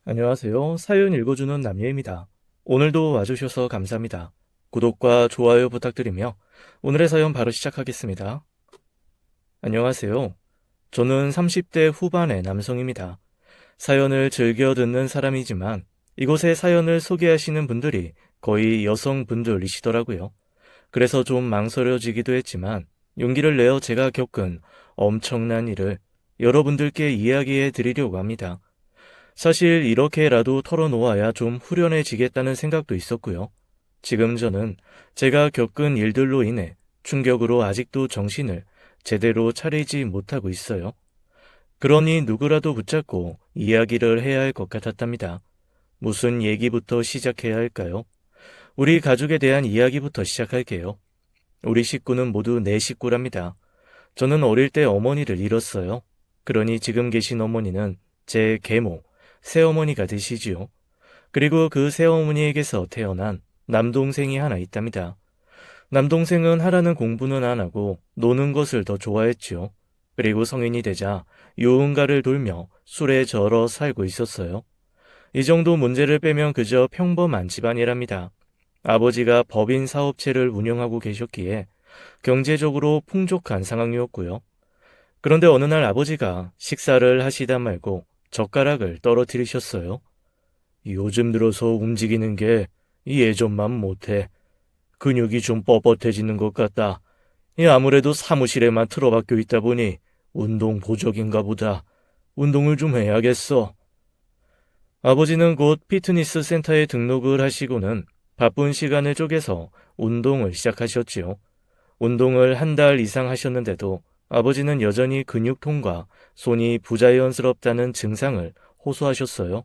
안녕하세요. 사연 읽어주는 남예입니다. 오늘도 와주셔서 감사합니다. 구독과 좋아요 부탁드리며 오늘의 사연 바로 시작하겠습니다. 안녕하세요. 저는 30대 후반의 남성입니다. 사연을 즐겨 듣는 사람이지만 이곳에 사연을 소개하시는 분들이 거의 여성분들이시더라고요. 그래서 좀 망설여지기도 했지만 용기를 내어 제가 겪은 엄청난 일을 여러분들께 이야기해 드리려고 합니다. 사실 이렇게라도 털어놓아야 좀 후련해지겠다는 생각도 있었고요. 지금 저는 제가 겪은 일들로 인해 충격으로 아직도 정신을 제대로 차리지 못하고 있어요. 그러니 누구라도 붙잡고 이야기를 해야 할 것 같았답니다. 무슨 얘기부터 시작해야 할까요? 우리 가족에 대한 이야기부터 시작할게요. 우리 식구는 모두 네 식구랍니다. 저는 어릴 때 어머니를 잃었어요. 그러니 지금 계신 어머니는 제 계모, 새어머니가 되시지요. 그리고 그 새어머니에게서 태어난 남동생이 하나 있답니다. 남동생은 하라는 공부는 안 하고 노는 것을 더 좋아했지요. 그리고 성인이 되자 유흥가를 돌며 술에 절어 살고 있었어요. 이 정도 문제를 빼면 그저 평범한 집안이랍니다. 아버지가 법인 사업체를 운영하고 계셨기에 경제적으로 풍족한 상황이었고요. 그런데 어느 날 아버지가 식사를 하시다 말고 젓가락을 떨어뜨리셨어요. 요즘 들어서 움직이는 게 예전만 못해. 근육이 좀 뻣뻣해지는 것 같다. 아무래도 사무실에만 틀어박혀 있다 보니 운동 보적인가 보다. 운동을 좀 해야겠어. 아버지는 곧 피트니스 센터에 등록을 하시고는 바쁜 시간을 쪼개서 운동을 시작하셨지요. 운동을 한 달 이상 하셨는데도 아버지는 여전히 근육통과 손이 부자연스럽다는 증상을 호소하셨어요.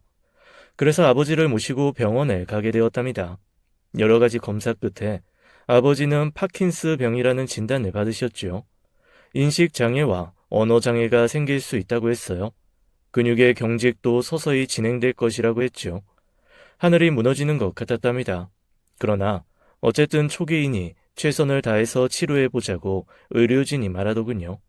그래서 아버지를 모시고 병원에 가게 되었답니다. 여러 가지 검사 끝에 아버지는 파킨스 병이라는 진단을 받으셨지요. 인식장애와 언어장애가 생길 수 있다고 했어요. 근육의 경직도 서서히 진행될 것이라고 했죠. 하늘이 무너지는 것 같았답니다. 그러나 어쨌든 초기이니 최선을 다해서 치료해보자고 의료진이 말하더군요.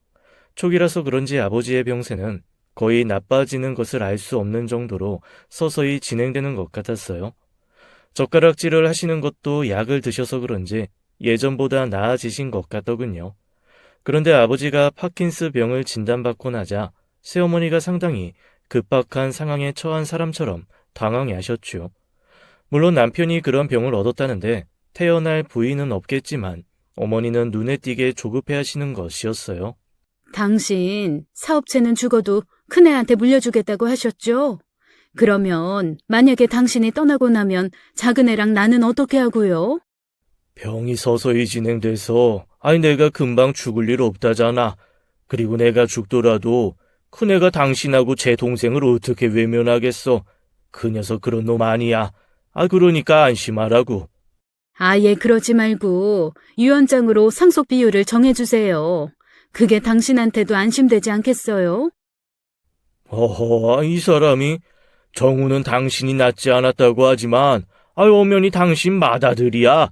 초기라서 그런지 아버지의 병세는 거의 나빠지는 것을 알 수 없는 정도로 서서히 진행되는 것 같았어요. 젓가락질을 하시는 것도 약을 드셔서 그런지 예전보다 나아지신 것 같더군요. 그런데 아버지가 파킨스 병을 진단받고 나자 새어머니가 상당히 급박한 상황에 처한 사람처럼 당황해 하셨죠. 물론 남편이 그런 병을 얻었다는데 태어날 부인은 없겠지만 어머니는 눈에 띄게 조급해 하시는 것이었어요. 당신 사업체는 죽어도 큰애한테 물려주겠다고 하셨죠? 그러면 만약에 당신이 떠나고 나면 작은애랑 나는 어떻게 하고요? 병이 서서히 진행돼서 내가 금방 죽을 일 없다잖아. 그리고 내가 죽더라도 큰애가 당신하고 제 동생을 어떻게 외면하겠어. 그 녀석 그런 놈 아니야. 그러니까 안심하라고. 아예 그러지 말고 유언장으로 상속 비율을 정해주세요. 그게 당신한테도 안심되지 않겠어요? 어허, 이 사람이 정우는 당신이 낳지 않았다고 하지만 엄연히 당신 맏아들이야.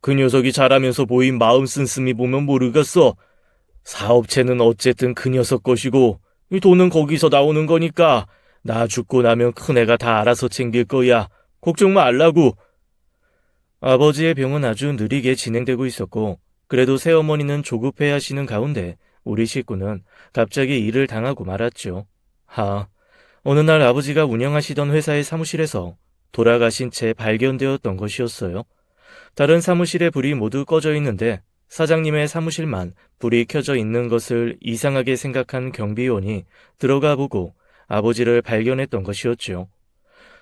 그 녀석이 자라면서 보인 마음 씀씀이 보면 모르겠어. 사업체는 어쨌든 그 녀석 것이고 이 돈은 거기서 나오는 거니까 나 죽고 나면 큰애가 다 알아서 챙길 거야. 걱정 말라고. 아버지의 병은 아주 느리게 진행되고 있었고 그래도 새어머니는 조급해 하시는 가운데 우리 식구는 갑자기 일을 당하고 말았죠. 어느 날 아버지가 운영하시던 회사의 사무실에서 돌아가신 채 발견되었던 것이었어요. 다른 사무실의 불이 모두 꺼져 있는데 사장님의 사무실만 불이 켜져 있는 것을 이상하게 생각한 경비원이 들어가 보고 아버지를 발견했던 것이었죠.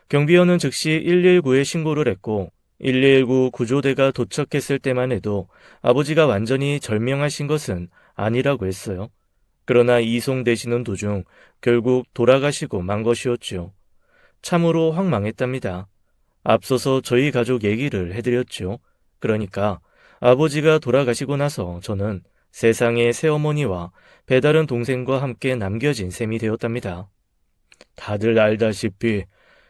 경비원은 즉시 119에 신고를 했고 119 구조대가 도착했을 때만 해도 아버지가 완전히 절명하신 것은 아니라고 했어요. 그러나 이송되시는 도중 결국 돌아가시고 만 것이었죠. 참으로 황망했답니다. 앞서서 저희 가족 얘기를 해드렸죠. 그러니까 아버지가 돌아가시고 나서 저는 세상의 새어머니와 배다른 동생과 함께 남겨진 셈이 되었답니다. 다들 알다시피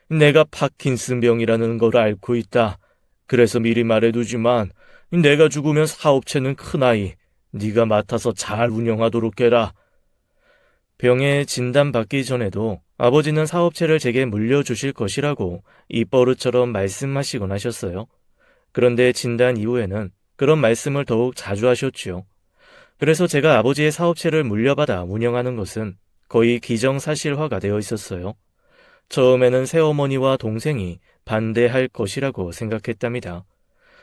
내가 파킨슨병이라는 걸 앓고 있다. 그래서 미리 말해두지만 내가 죽으면 사업체는 큰아이 네가 맡아서 잘 운영하도록 해라. 병에 진단받기 전에도 아버지는 사업체를 제게 물려주실 것이라고 입버릇처럼 말씀하시곤 하셨어요. 그런데 진단 이후에는 그런 말씀을 더욱 자주 하셨지요. 그래서 제가 아버지의 사업체를 물려받아 운영하는 것은 거의 기정사실화가 되어 있었어요. 처음에는 새어머니와 동생이 반대할 것이라고 생각했답니다.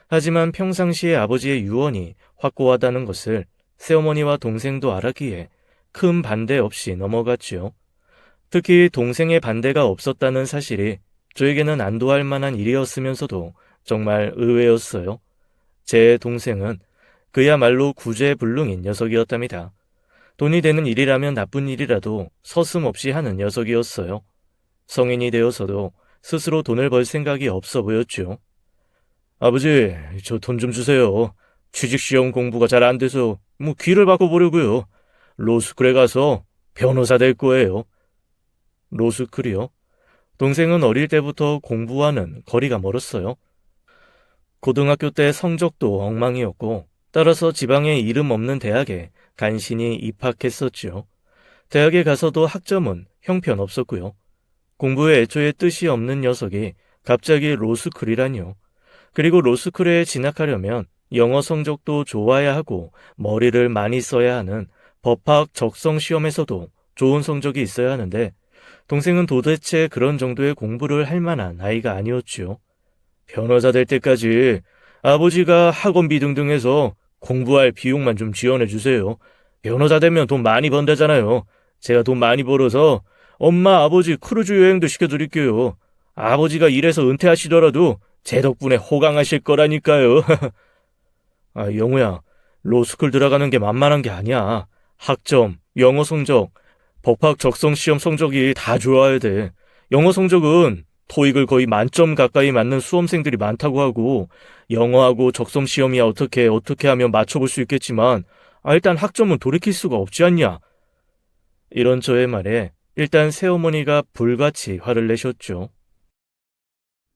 하지만 평상시에 아버지의 유언이 확고하다는 것을 새어머니와 동생도 알았기에 큰 반대 없이 넘어갔지요. 특히 동생의 반대가 없었다는 사실이 저에게는 안도할 만한 일이었으면서도 정말 의외였어요. 제 동생은 그야말로 구제불능인 녀석이었답니다. 돈이 되는 일이라면 나쁜 일이라도 서슴없이 하는 녀석이었어요. 성인이 되어서도 스스로 돈을 벌 생각이 없어 보였죠. 아버지, 저 돈 좀 주세요. 취직시험 공부가 잘 안 돼서 귀를 바꿔보려고요. 로스쿨에 가서 변호사 될 거예요. 로스쿨이요? 동생은 어릴 때부터 공부와는 거리가 멀었어요. 고등학교 때 성적도 엉망이었고 따라서 지방의 이름 없는 대학에 간신히 입학했었죠. 대학에 가서도 학점은 형편없었고요. 공부에 애초에 뜻이 없는 녀석이 갑자기 로스쿨이라니요. 그리고 로스쿨에 진학하려면 영어 성적도 좋아야 하고 머리를 많이 써야 하는 법학 적성 시험에서도 좋은 성적이 있어야 하는데 동생은 도대체 그런 정도의 공부를 할 만한 아이가 아니었지요. 변호사 될 때까지 아버지가 학원비 등등 해서 공부할 비용만 좀 지원해 주세요. 변호사 되면 돈 많이 번다잖아요. 제가 돈 많이 벌어서 엄마 아버지 크루즈 여행도 시켜드릴게요. 아버지가 일해서 은퇴하시더라도 제 덕분에 호강하실 거라니까요. 아, 영우야, 로스쿨 들어가는 게 만만한 게 아니야. 학점, 영어 성적, 법학 적성 시험 성적이 다 좋아야 돼. 영어 성적은 토익을 거의 만점 가까이 맞는 수험생들이 많다고 하고 영어하고 적성 시험이야 어떻게 하면 맞춰볼 수 있겠지만 일단 학점은 돌이킬 수가 없지 않냐. 이런 저의 말에 일단 새어머니가 불같이 화를 내셨죠.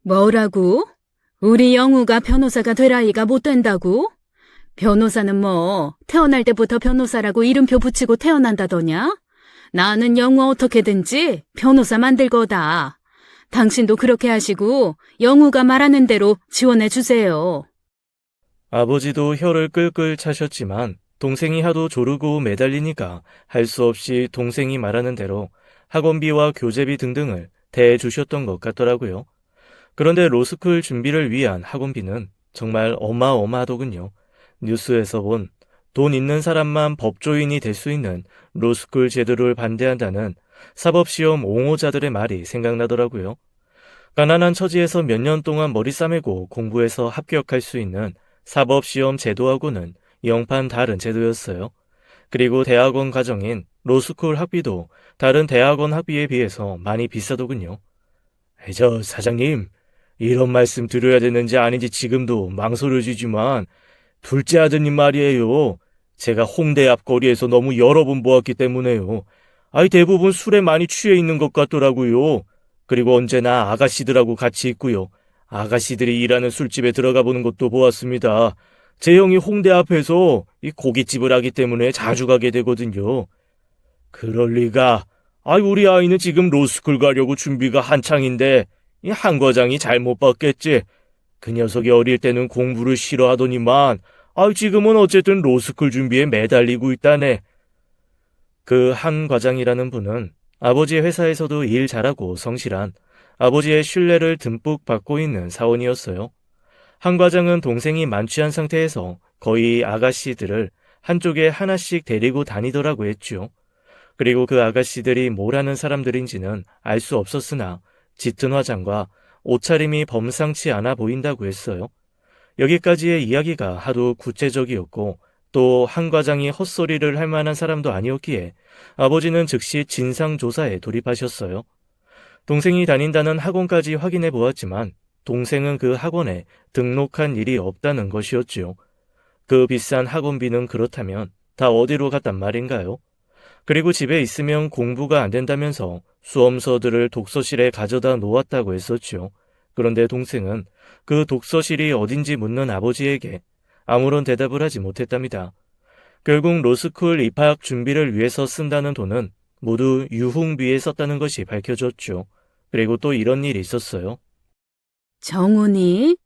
뭐라고? 우리 영우가 변호사가 될 아이가 못 된다고? 변호사는 뭐 태어날 때부터 변호사라고 이름표 붙이고 태어난다더냐? 나는 영우 어떻게든지 변호사 만들 거다. 당신도 그렇게 하시고 영우가 말하는 대로 지원해 주세요. 아버지도 혀를 끌끌 차셨지만 동생이 하도 조르고 매달리니까 할 수 없이 동생이 말하는 대로 학원비와 교재비 등등을 대주셨던 것 같더라고요. 그런데 로스쿨 준비를 위한 학원비는 정말 어마어마하더군요. 뉴스에서 본 돈 있는 사람만 법조인이 될 수 있는 로스쿨 제도를 반대한다는 사법시험 옹호자들의 말이 생각나더라고요. 가난한 처지에서 몇 년 동안 머리 싸매고 공부해서 합격할 수 있는 사법시험 제도하고는 영판 다른 제도였어요. 그리고 대학원 과정인 로스쿨 학비도 다른 대학원 학비에 비해서 많이 비싸더군요. 저 사장님, 이런 말씀 드려야 되는지 아닌지 지금도 망설여지지만 둘째 아드님 말이에요. 제가 홍대 앞 거리에서 너무 여러 번 보았기 때문에요. 대부분 술에 많이 취해 있는 것 같더라고요. 그리고 언제나 아가씨들하고 같이 있고요. 아가씨들이 일하는 술집에 들어가 보는 것도 보았습니다. 제 형이 홍대 앞에서 이 고깃집을 하기 때문에 자주 가게 되거든요. 그럴 리가. 우리 아이는 지금 로스쿨 가려고 준비가 한창인데 이 한 과장이 잘못 봤겠지. 그 녀석이 어릴 때는 공부를 싫어하더니만 지금은 어쨌든 로스쿨 준비에 매달리고 있다네. 그 한 과장이라는 분은 아버지의 회사에서도 일 잘하고 성실한 아버지의 신뢰를 듬뿍 받고 있는 사원이었어요. 한 과장은 동생이 만취한 상태에서 거의 아가씨들을 한쪽에 하나씩 데리고 다니더라고 했죠. 그리고 그 아가씨들이 뭘 하는 사람들인지는 알 수 없었으나 짙은 화장과 옷차림이 범상치 않아 보인다고 했어요. 여기까지의 이야기가 하도 구체적이었고 또 한 과장이 헛소리를 할 만한 사람도 아니었기에 아버지는 즉시 진상조사에 돌입하셨어요. 동생이 다닌다는 학원까지 확인해 보았지만 동생은 그 학원에 등록한 일이 없다는 것이었지요. 그 비싼 학원비는 그렇다면 다 어디로 갔단 말인가요? 그리고 집에 있으면 공부가 안 된다면서 수험서들을 독서실에 가져다 놓았다고 했었지요. 그런데 동생은 그 독서실이 어딘지 묻는 아버지에게 아무런 대답을 하지 못했답니다. 결국 로스쿨 입학 준비를 위해서 쓴다는 돈은 모두 유흥비에 썼다는 것이 밝혀졌죠. 그리고 또 이런 일이 있었어요. 정훈이?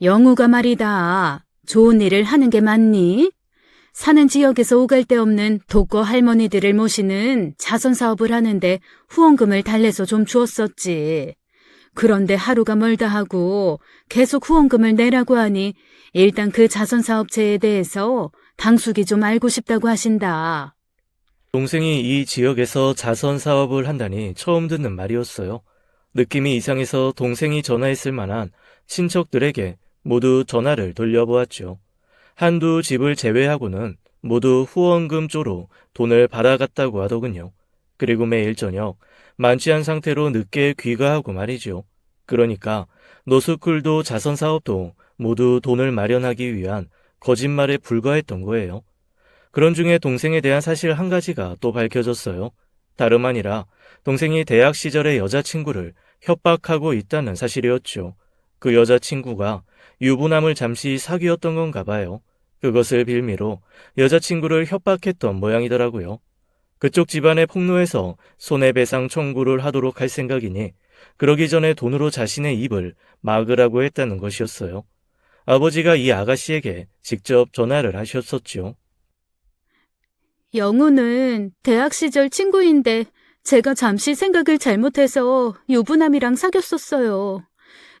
영우가 말이다. 좋은 일을 하는 게 맞니? 사는 지역에서 오갈 데 없는 독거 할머니들을 모시는 자선 사업을 하는데 후원금을 달래서 좀 주었었지. 그런데 하루가 멀다 하고 계속 후원금을 내라고 하니 일단 그 자선 사업체에 대해서 당숙이 좀 알고 싶다고 하신다. 동생이 이 지역에서 자선 사업을 한다니 처음 듣는 말이었어요. 느낌이 이상해서 동생이 전화했을 만한 친척들에게 모두 전화를 돌려보았죠. 한두 집을 제외하고는 모두 후원금 조로 돈을 받아갔다고 하더군요. 그리고 매일 저녁 만취한 상태로 늦게 귀가하고 말이죠. 그러니까 노스쿨도 자선사업도 모두 돈을 마련하기 위한 거짓말에 불과했던 거예요. 그런 중에 동생에 대한 사실 한 가지가 또 밝혀졌어요. 다름 아니라 동생이 대학 시절의 여자친구를 협박하고 있다는 사실이었죠. 그 여자친구가 유부남을 잠시 사귀었던 건가 봐요. 그것을 빌미로 여자친구를 협박했던 모양이더라고요. 그쪽 집안에 폭로해서 손해배상 청구를 하도록 할 생각이니 그러기 전에 돈으로 자신의 입을 막으라고 했다는 것이었어요. 아버지가 이 아가씨에게 직접 전화를 하셨었죠. 영우는 대학 시절 친구인데 제가 잠시 생각을 잘못해서 유부남이랑 사귀었었어요.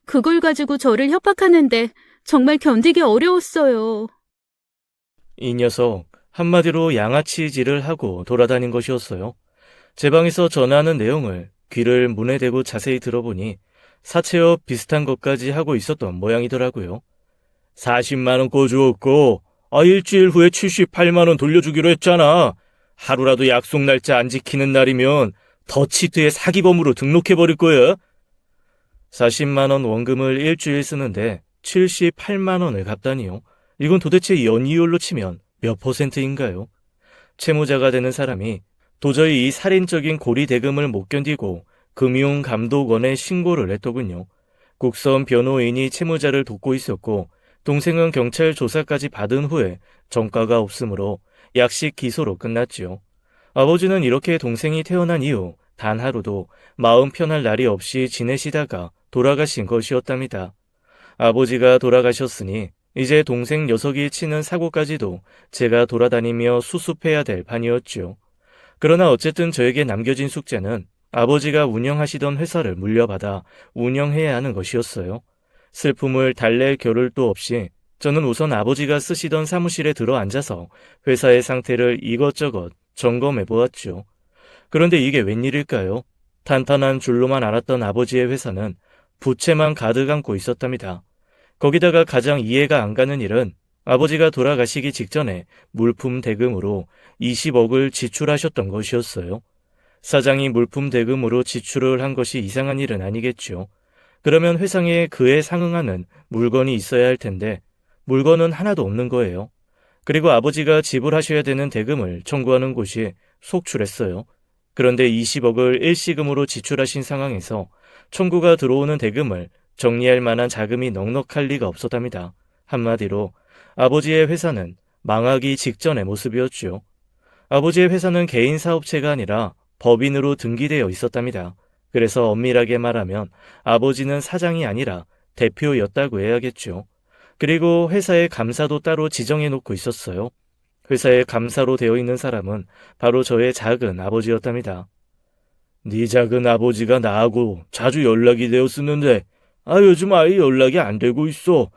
그걸 가지고 저를 협박하는데 정말 견디기 어려웠어요. 이 녀석 한마디로 양아치질을 하고 돌아다닌 것이었어요. 제 방에서 전화하는 내용을 귀를 문에 대고 자세히 들어보니 사채업 비슷한 것까지 하고 있었던 모양이더라고요. 40만 원 꿔주었고 일주일 후에 78만 원 돌려주기로 했잖아. 하루라도 약속 날짜 안 지키는 날이면 더치트에 사기범으로 등록해버릴 거야. 40만 원 원금을 일주일 쓰는데 78만 원을 갚다니요. 이건 도대체 연이율로 치면 몇 %인가요? 채무자가 되는 사람이 도저히 이 살인적인 고리 대금을 못 견디고 금융감독원에 신고를 했더군요. 국선 변호인이 채무자를 돕고 있었고 동생은 경찰 조사까지 받은 후에 전과가 없으므로 약식 기소로 끝났지요. 아버지는 이렇게 동생이 태어난 이후 단 하루도 마음 편할 날이 없이 지내시다가 돌아가신 것이었답니다. 아버지가 돌아가셨으니 이제 동생 녀석이 치는 사고까지도 제가 돌아다니며 수습해야 될 판이었죠. 그러나 어쨌든 저에게 남겨진 숙제는 아버지가 운영하시던 회사를 물려받아 운영해야 하는 것이었어요. 슬픔을 달랠 겨를도 없이 저는 우선 아버지가 쓰시던 사무실에 들어 앉아서 회사의 상태를 이것저것 점검해 보았죠. 그런데 이게 웬일일까요? 탄탄한 줄로만 알았던 아버지의 회사는 부채만 가득 안고 있었답니다. 거기다가 가장 이해가 안 가는 일은 아버지가 돌아가시기 직전에 물품 대금으로 20억을 지출하셨던 것이었어요. 사장이 물품 대금으로 지출을 한 것이 이상한 일은 아니겠죠. 그러면 회상에 그에 상응하는 물건이 있어야 할 텐데 물건은 하나도 없는 거예요. 그리고 아버지가 지불하셔야 되는 대금을 청구하는 곳이 속출했어요. 그런데 20억을 일시금으로 지출하신 상황에서 청구가 들어오는 대금을 정리할 만한 자금이 넉넉할 리가 없었답니다. 한마디로 아버지의 회사는 망하기 직전의 모습이었죠. 아버지의 회사는 개인 사업체가 아니라 법인으로 등기되어 있었답니다. 그래서 엄밀하게 말하면 아버지는 사장이 아니라 대표였다고 해야겠죠. 그리고 회사의 감사도 따로 지정해 놓고 있었어요. 회사의 감사로 되어 있는 사람은 바로 저의 작은 아버지였답니다. 네 작은 아버지가 나하고 자주 연락이 되었었는데 요즘 아예 연락이 안 되고 있어.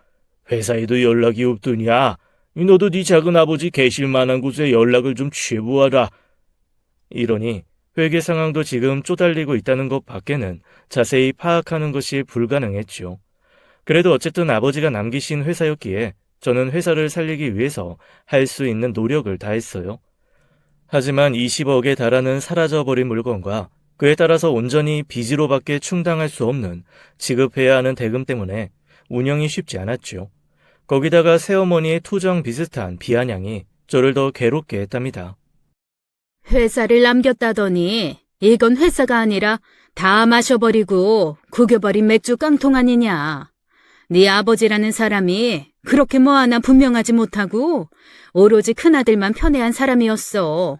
회사에도 연락이 없더냐. 너도 네 작은 아버지 계실 만한 곳에 연락을 좀 취해보아라. 이러니 회계 상황도 지금 쪼달리고 있다는 것 밖에는 자세히 파악하는 것이 불가능했죠. 그래도 어쨌든 아버지가 남기신 회사였기에 저는 회사를 살리기 위해서 할 수 있는 노력을 다했어요. 하지만 20억에 달하는 사라져버린 물건과 그에 따라서 온전히 빚으로밖에 충당할 수 없는 지급해야 하는 대금 때문에 운영이 쉽지 않았죠. 거기다가 새어머니의 투정 비슷한 비아냥이 저를 더 괴롭게 했답니다. 회사를 남겼다더니 이건 회사가 아니라 다 마셔버리고 구겨버린 맥주 깡통 아니냐. 네 아버지라는 사람이 그렇게 뭐 하나 분명하지 못하고 오로지 큰아들만 편애한 사람이었어.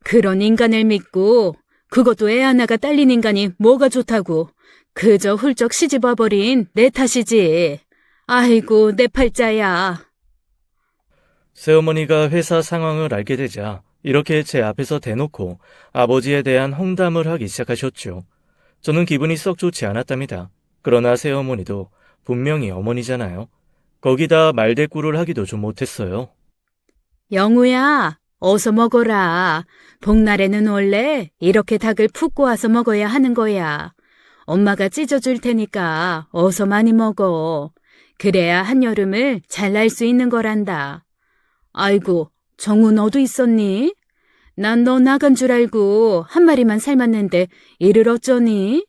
그런 인간을 믿고 그것도 애 하나가 딸린 인간이 뭐가 좋다고 그저 훌쩍 시집와버린 내 탓이지. 아이고 내 팔자야. 새어머니가 회사 상황을 알게 되자 이렇게 제 앞에서 대놓고 아버지에 대한 험담을 하기 시작하셨죠. 저는 기분이 썩 좋지 않았답니다. 그러나 새어머니도 분명히 어머니잖아요. 거기다 말대꾸를 하기도 좀 못했어요. 영우야, 어서 먹어라. 복날에는 원래 이렇게 닭을 푹 고아서 먹어야 하는 거야. 엄마가 찢어줄 테니까 어서 많이 먹어. 그래야 한여름을 잘 날 수 있는 거란다. 아이고, 정우 너도 있었니? 난 너 나간 줄 알고 한 마리만 삶았는데 이를 어쩌니?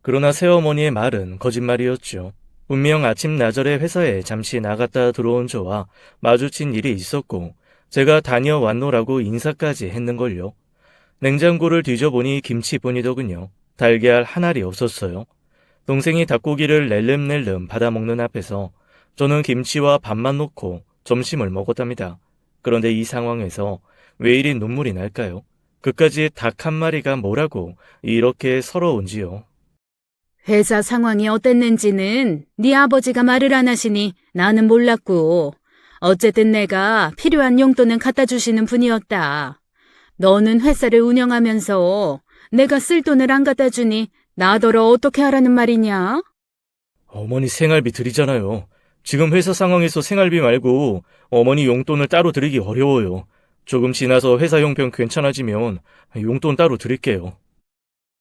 그러나 새어머니의 말은 거짓말이었죠. 분명 아침 나절에 회사에 잠시 나갔다 들어온 저와 마주친 일이 있었고 제가 다녀왔노라고 인사까지 했는걸요. 냉장고를 뒤져보니 김치뿐이더군요. 달걀 한 알이 없었어요. 동생이 닭고기를 낼름낼름 받아먹는 앞에서 저는 김치와 밥만 놓고 점심을 먹었답니다. 그런데 이 상황에서 왜 이리 눈물이 날까요? 그까지 닭 한 마리가 뭐라고 이렇게 서러운지요. 회사 상황이 어땠는지는 네 아버지가 말을 안 하시니 나는 몰랐고 어쨌든 내가 필요한 용돈은 갖다 주시는 분이었다. 너는 회사를 운영하면서 내가 쓸 돈을 안 갖다 주니 나더러 어떻게 하라는 말이냐? 어머니 생활비 드리잖아요. 지금 회사 상황에서 생활비 말고 어머니 용돈을 따로 드리기 어려워요. 조금 지나서 회사 형편 괜찮아지면 용돈 따로 드릴게요.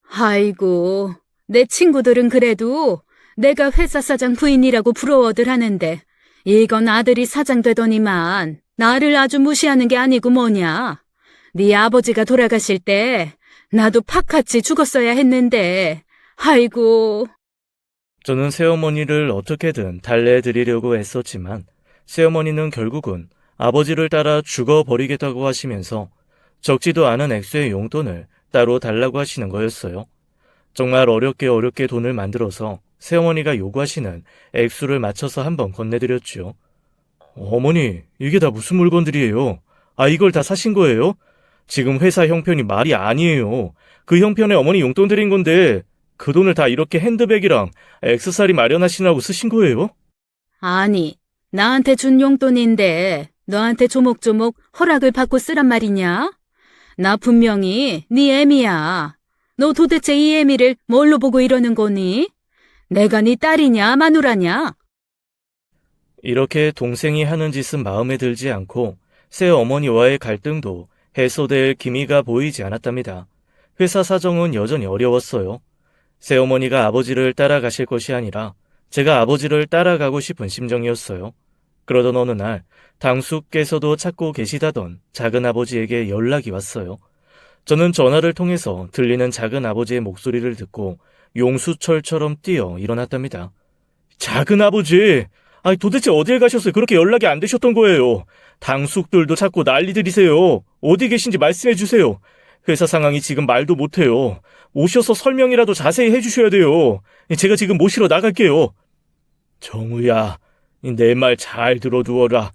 아이고, 내 친구들은 그래도 내가 회사 사장 부인이라고 부러워들 하는데 이건 아들이 사장 되더니만 나를 아주 무시하는 게 아니고 뭐냐. 네 아버지가 돌아가실 때 나도 팍같이 죽었어야 했는데 아이고. 저는 새어머니를 어떻게든 달래드리려고 애썼지만 새어머니는 결국은 아버지를 따라 죽어버리겠다고 하시면서 적지도 않은 액수의 용돈을 따로 달라고 하시는 거였어요. 정말 어렵게 돈을 만들어서 새어머니가 요구하시는 액수를 맞춰서 한번 건네드렸죠. 어머니, 이게 다 무슨 물건들이에요? 아, 이걸 다 사신 거예요? 지금 회사 형편이 말이 아니에요. 그 형편에 어머니 용돈 드린 건데 그 돈을 다 이렇게 핸드백이랑 액세서리 마련하시라고 쓰신 거예요? 아니, 나한테 준 용돈인데 너한테 조목조목 허락을 받고 쓰란 말이냐? 나 분명히 네 애미야. 너 도대체 이 애미를 뭘로 보고 이러는 거니? 내가 네 딸이냐 마누라냐? 이렇게 동생이 하는 짓은 마음에 들지 않고 새어머니와의 갈등도 해소될 기미가 보이지 않았답니다. 회사 사정은 여전히 어려웠어요. 새어머니가 아버지를 따라가실 것이 아니라 제가 아버지를 따라가고 싶은 심정이었어요. 그러던 어느 날 당숙께서도 찾고 계시다던 작은아버지에게 연락이 왔어요. 저는 전화를 통해서 들리는 작은아버지의 목소리를 듣고 용수철처럼 뛰어 일어났답니다. 작은아버지! 아니 도대체 어딜 가셨어요? 그렇게 연락이 안 되셨던 거예요. 당숙들도 찾고 난리들이세요. 어디 계신지 말씀해 주세요. 회사 상황이 지금 말도 못해요. 오셔서 설명이라도 자세히 해주셔야 돼요. 제가 지금 모시러 나갈게요. 정우야, 내 말 잘 들어두어라.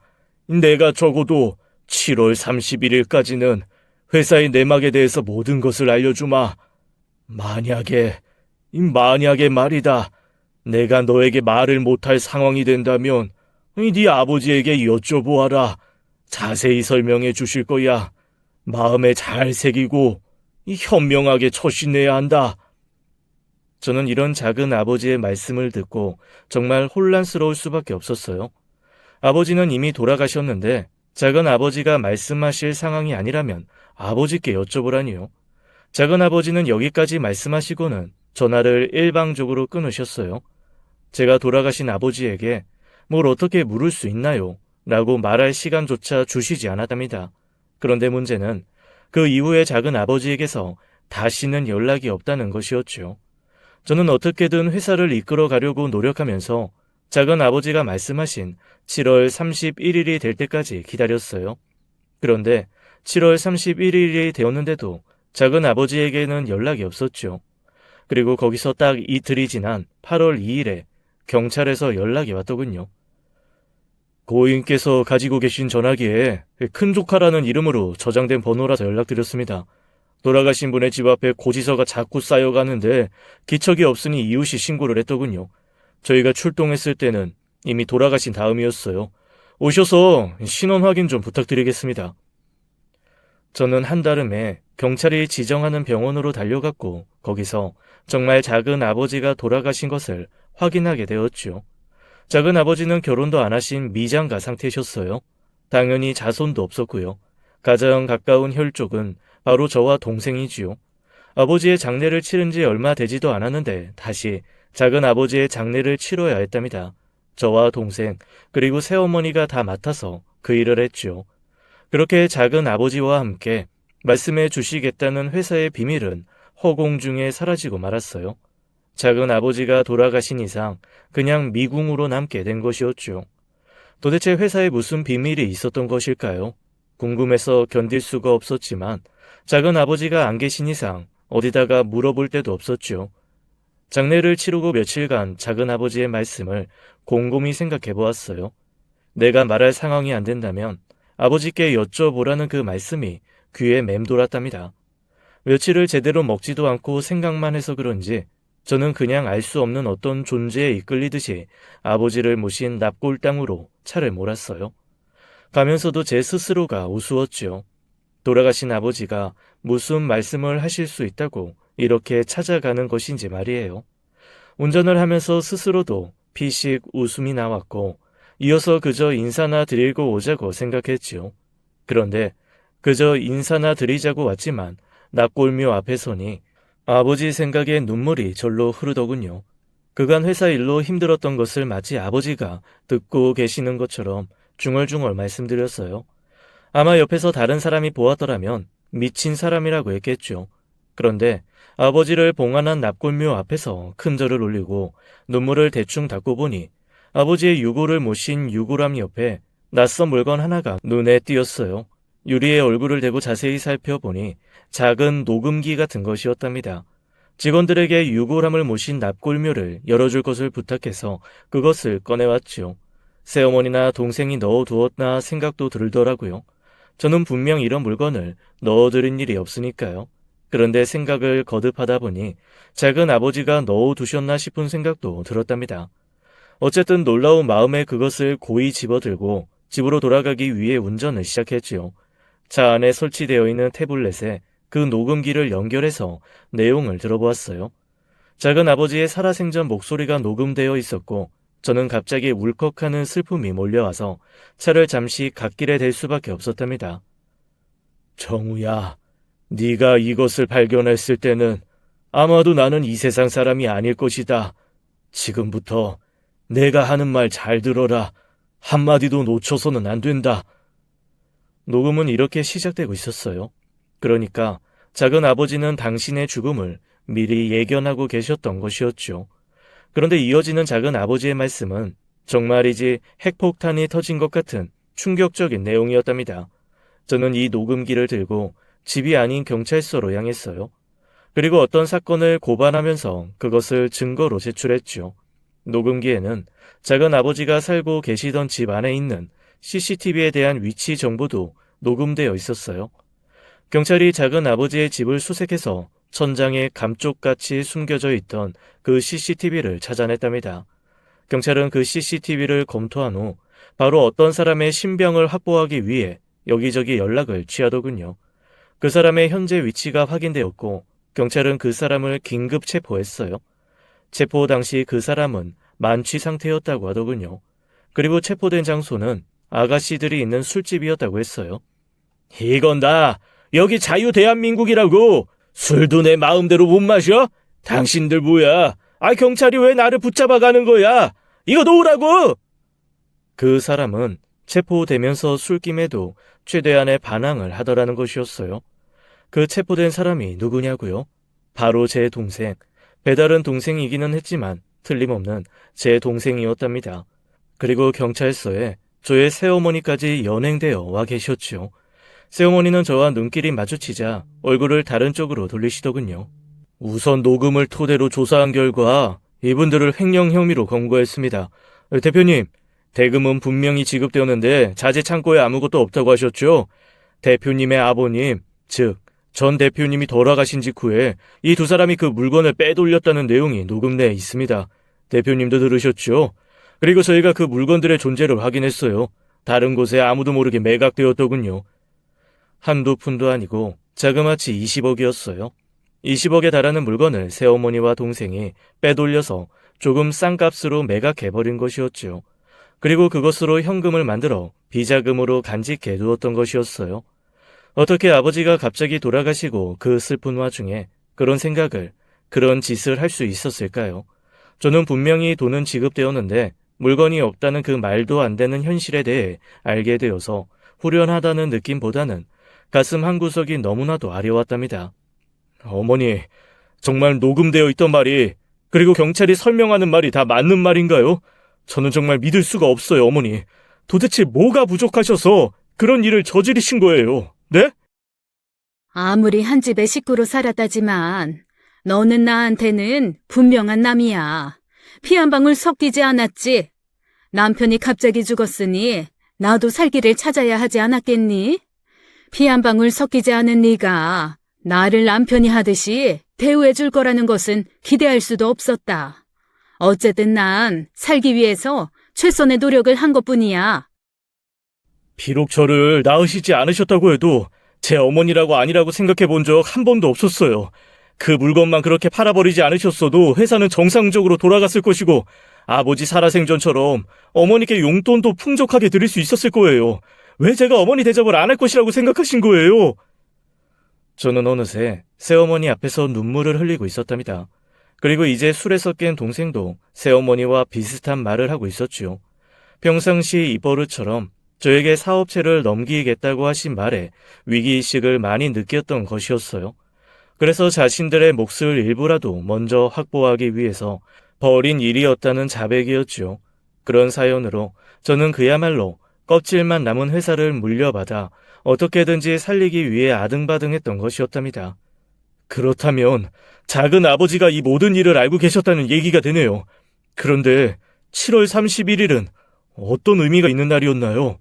내가 적어도 7월 31일까지는 회사의 내막에 대해서 모든 것을 알려주마. 만약에 말이다. 내가 너에게 말을 못할 상황이 된다면 네 아버지에게 여쭤보아라. 자세히 설명해 주실 거야. 마음에 잘 새기고 현명하게 처신해야 한다. 저는 이런 작은 아버지의 말씀을 듣고 정말 혼란스러울 수밖에 없었어요. 아버지는 이미 돌아가셨는데 작은 아버지가 말씀하실 상황이 아니라면 아버지께 여쭤보라니요. 작은 아버지는 여기까지 말씀하시고는 전화를 일방적으로 끊으셨어요. 제가 돌아가신 아버지에게 뭘 어떻게 물을 수 있나요? 라고 말할 시간조차 주시지 않았답니다. 그런데 문제는 그 이후에 작은 아버지에게서 다시는 연락이 없다는 것이었죠. 저는 어떻게든 회사를 이끌어 가려고 노력하면서 작은 아버지가 말씀하신 7월 31일이 될 때까지 기다렸어요. 그런데 7월 31일이 되었는데도 작은 아버지에게는 연락이 없었죠. 그리고 거기서 딱 이틀이 지난 8월 2일에 경찰에서 연락이 왔더군요. 고인께서 가지고 계신 전화기에 큰조카라는 이름으로 저장된 번호라서 연락드렸습니다. 돌아가신 분의 집 앞에 고지서가 자꾸 쌓여가는데 기척이 없으니 이웃이 신고를 했더군요. 저희가 출동했을 때는 이미 돌아가신 다음이었어요. 오셔서 신원 확인 좀 부탁드리겠습니다. 저는 한달음에 경찰이 지정하는 병원으로 달려갔고 거기서 정말 작은 아버지가 돌아가신 것을 확인하게 되었죠. 작은 아버지는 결혼도 안 하신 미장가 상태셨어요. 당연히 자손도 없었고요. 가장 가까운 혈족은 바로 저와 동생이지요. 아버지의 장례를 치른 지 얼마 되지도 않았는데 다시 작은 아버지의 장례를 치러야 했답니다. 저와 동생 그리고 새어머니가 다 맡아서 그 일을 했죠. 그렇게 작은 아버지와 함께 말씀해 주시겠다는 회사의 비밀은 허공 중에 사라지고 말았어요. 작은 아버지가 돌아가신 이상 그냥 미궁으로 남게 된 것이었죠. 도대체 회사에 무슨 비밀이 있었던 것일까요? 궁금해서 견딜 수가 없었지만 작은 아버지가 안 계신 이상 어디다가 물어볼 데도 없었죠. 장례를 치르고 며칠간 작은 아버지의 말씀을 곰곰이 생각해 보았어요. 내가 말할 상황이 안 된다면 아버지께 여쭤보라는 그 말씀이 귀에 맴돌았답니다. 며칠을 제대로 먹지도 않고 생각만 해서 그런지 저는 그냥 알 수 없는 어떤 존재에 이끌리듯이 아버지를 모신 납골당으로 차를 몰았어요. 가면서도 제 스스로가 우스웠죠. 돌아가신 아버지가 무슨 말씀을 하실 수 있다고 이렇게 찾아가는 것인지 말이에요. 운전을 하면서 스스로도 피식 웃음이 나왔고 이어서 그저 인사나 드리고 오자고 생각했지요. 그런데 그저 인사나 드리자고 왔지만 납골묘 앞에 서니 아버지 생각에 눈물이 절로 흐르더군요. 그간 회사 일로 힘들었던 것을 마치 아버지가 듣고 계시는 것처럼 중얼중얼 말씀드렸어요. 아마 옆에서 다른 사람이 보았더라면 미친 사람이라고 했겠죠. 그런데 아버지를 봉안한 납골묘 앞에서 큰 절을 올리고 눈물을 대충 닦고 보니 아버지의 유골을 모신 유골함 옆에 낯선 물건 하나가 눈에 띄었어요. 유리에 얼굴을 대고 자세히 살펴보니 작은 녹음기 같은 것이었답니다. 직원들에게 유골함을 모신 납골묘를 열어줄 것을 부탁해서 그것을 꺼내왔지요. 새어머니나 동생이 넣어두었나 생각도 들더라고요. 저는 분명 이런 물건을 넣어드린 일이 없으니까요. 그런데 생각을 거듭하다 보니 작은 아버지가 넣어두셨나 싶은 생각도 들었답니다. 어쨌든 놀라운 마음에 그것을 고이 집어들고 집으로 돌아가기 위해 운전을 시작했지요. 차 안에 설치되어 있는 태블릿에 그 녹음기를 연결해서 내용을 들어보았어요. 작은 아버지의 살아생전 목소리가 녹음되어 있었고 저는 갑자기 울컥하는 슬픔이 몰려와서 차를 잠시 갓길에 댈 수밖에 없었답니다. 정우야, 네가 이것을 발견했을 때는 아마도 나는 이 세상 사람이 아닐 것이다. 지금부터 내가 하는 말 잘 들어라. 한마디도 놓쳐서는 안 된다. 녹음은 이렇게 시작되고 있었어요. 그러니까 작은 아버지는 당신의 죽음을 미리 예견하고 계셨던 것이었죠. 그런데 이어지는 작은 아버지의 말씀은 정말이지 핵폭탄이 터진 것 같은 충격적인 내용이었답니다. 저는 이 녹음기를 들고 집이 아닌 경찰서로 향했어요. 그리고 어떤 사건을 고발하면서 그것을 증거로 제출했죠. 녹음기에는 작은 아버지가 살고 계시던 집 안에 있는 CCTV에 대한 위치 정보도 녹음되어 있었어요. 경찰이 작은 아버지의 집을 수색해서 천장에 감쪽같이 숨겨져 있던 그 CCTV를 찾아냈답니다. 경찰은 그 CCTV를 검토한 후 바로 어떤 사람의 신병을 확보하기 위해 여기저기 연락을 취하더군요. 그 사람의 현재 위치가 확인되었고 경찰은 그 사람을 긴급 체포했어요. 체포 당시 그 사람은 만취 상태였다고 하더군요. 그리고 체포된 장소는 아가씨들이 있는 술집이었다고 했어요. 이건 다 여기 자유대한민국이라고. 술도 내 마음대로 못 마셔? 당신들 뭐야? 경찰이 왜 나를 붙잡아가는 거야? 이거 놓으라고! 그 사람은 체포되면서 술김에도 최대한의 반항을 하더라는 것이었어요. 그 체포된 사람이 누구냐고요? 바로 제 동생. 배다른 동생이기는 했지만 틀림없는 제 동생이었답니다. 그리고 경찰서에 저의 새어머니까지 연행되어 와 계셨죠. 새어머니는 저와 눈길이 마주치자 얼굴을 다른 쪽으로 돌리시더군요. 우선 녹음을 토대로 조사한 결과 이분들을 횡령 혐의로 검거했습니다. 대표님, 대금은 분명히 지급되었는데 자재 창고에 아무것도 없다고 하셨죠? 대표님의 아버님, 즉 전 대표님이 돌아가신 직후에 이 두 사람이 그 물건을 빼돌렸다는 내용이 녹음내에 있습니다. 대표님도 들으셨죠? 그리고 저희가 그 물건들의 존재를 확인했어요. 다른 곳에 아무도 모르게 매각되었더군요. 한두 푼도 아니고 자그마치 20억이었어요. 20억에 달하는 물건을 새어머니와 동생이 빼돌려서 조금 싼 값으로 매각해버린 것이었죠. 그리고 그것으로 현금을 만들어 비자금으로 간직해 두었던 것이었어요. 어떻게 아버지가 갑자기 돌아가시고 그 슬픈 와중에 그런 생각을, 그런 짓을 할 수 있었을까요? 저는 분명히 돈은 지급되었는데 물건이 없다는 그 말도 안 되는 현실에 대해 알게 되어서 후련하다는 느낌보다는 가슴 한구석이 너무나도 아려왔답니다. 어머니, 정말 녹음되어 있던 말이, 그리고 경찰이 설명하는 말이 다 맞는 말인가요? 저는 정말 믿을 수가 없어요, 어머니. 도대체 뭐가 부족하셔서 그런 일을 저지르신 거예요? 네? 아무리 한 집의 식구로 살았다지만 너는 나한테는 분명한 남이야. 피 한 방울 섞이지 않았지. 남편이 갑자기 죽었으니 나도 살 길을 찾아야 하지 않았겠니? 피 한 방울 섞이지 않은 네가 나를 남편이 하듯이 대우해 줄 거라는 것은 기대할 수도 없었다. 어쨌든 난 살기 위해서 최선의 노력을 한 것뿐이야. 비록 저를 낳으시지 않으셨다고 해도 제 어머니라고 아니라고 생각해 본 적 한 번도 없었어요. 그 물건만 그렇게 팔아버리지 않으셨어도 회사는 정상적으로 돌아갔을 것이고 아버지 살아생전처럼 어머니께 용돈도 풍족하게 드릴 수 있었을 거예요. 왜 제가 어머니 대접을 안 할 것이라고 생각하신 거예요? 저는 어느새 새어머니 앞에서 눈물을 흘리고 있었답니다. 그리고 이제 술에서 깬 동생도 새어머니와 비슷한 말을 하고 있었지요. 평상시 입버릇처럼 저에게 사업체를 넘기겠다고 하신 말에 위기의식을 많이 느꼈던 것이었어요. 그래서 자신들의 몫을 일부라도 먼저 확보하기 위해서 벌인 일이었다는 자백이었지요. 그런 사연으로 저는 그야말로 껍질만 남은 회사를 물려받아 어떻게든지 살리기 위해 아등바등했던 것이었답니다. 그렇다면 작은 아버지가 이 모든 일을 알고 계셨다는 얘기가 되네요. 그런데 7월 31일은 어떤 의미가 있는 날이었나요?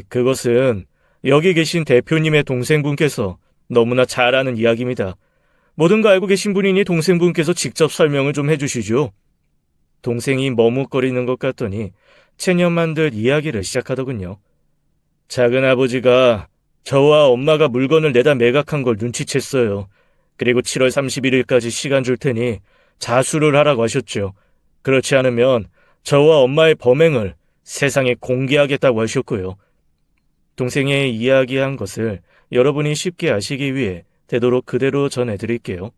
그것은 여기 계신 대표님의 동생분께서 너무나 잘 아는 이야기입니다. 모든 거 알고 계신 분이니 동생분께서 직접 설명을 좀 해주시죠. 동생이 머뭇거리는 것 같더니 체념만들 이야기를 시작하더군요. 작은 아버지가 저와 엄마가 물건을 내다 매각한 걸 눈치챘어요. 그리고 7월 31일까지 시간 줄 테니 자수를 하라고 하셨죠. 그렇지 않으면 저와 엄마의 범행을 세상에 공개하겠다고 하셨고요. 동생의 이야기한 것을 여러분이 쉽게 아시기 위해 되도록 그대로 전해드릴게요.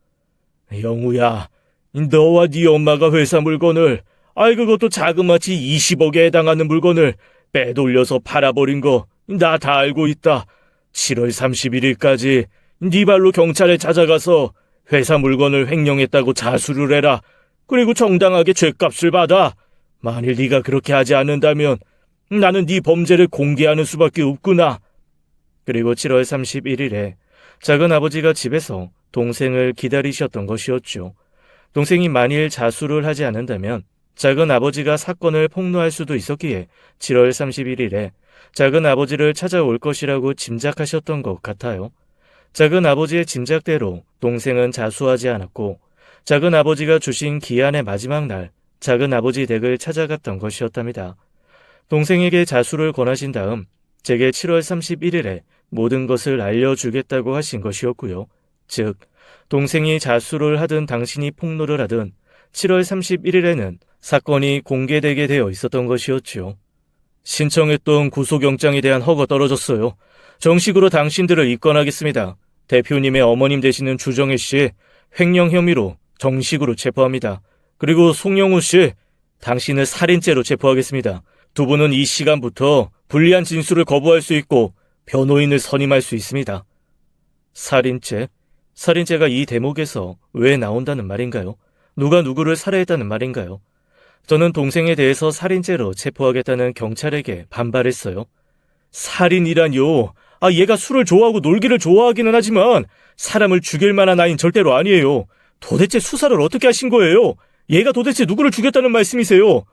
영우야, 너와 네 엄마가 회사 물건을, 그것도 자그마치 20억에 해당하는 물건을 빼돌려서 팔아버린 거 나 다 알고 있다. 7월 31일까지 네 발로 경찰에 찾아가서 회사 물건을 횡령했다고 자수를 해라. 그리고 정당하게 죗값을 받아. 만일 네가 그렇게 하지 않는다면 나는 네 범죄를 공개하는 수밖에 없구나. 그리고 7월 31일에 작은 아버지가 집에서 동생을 기다리셨던 것이었죠. 동생이 만일 자수를 하지 않는다면 작은 아버지가 사건을 폭로할 수도 있었기에 7월 31일에 작은 아버지를 찾아올 것이라고 짐작하셨던 것 같아요. 작은 아버지의 짐작대로 동생은 자수하지 않았고 작은 아버지가 주신 기한의 마지막 날 작은 아버지 댁을 찾아갔던 것이었답니다. 동생에게 자수를 권하신 다음 제게 7월 31일에 모든 것을 알려주겠다고 하신 것이었고요. 즉, 동생이 자수를 하든 당신이 폭로를 하든 7월 31일에는 사건이 공개되게 되어 있었던 것이었지요. 신청했던 구속영장에 대한 허가 떨어졌어요. 정식으로 당신들을 입건하겠습니다. 대표님의 어머님 되시는 주정혜 씨, 횡령 혐의로 정식으로 체포합니다. 그리고 송영우 씨, 당신을 살인죄로 체포하겠습니다. 두 분은 이 시간부터 불리한 진술을 거부할 수 있고 변호인을 선임할 수 있습니다. 살인죄? 살인죄가 이 대목에서 왜 나온다는 말인가요? 누가 누구를 살해했다는 말인가요? 저는 동생에 대해서 살인죄로 체포하겠다는 경찰에게 반발했어요. 살인이라뇨. 얘가 술을 좋아하고 놀기를 좋아하기는 하지만 사람을 죽일 만한 아이는 절대로 아니에요. 도대체 수사를 어떻게 하신 거예요? 얘가 도대체 누구를 죽였다는 말씀이세요?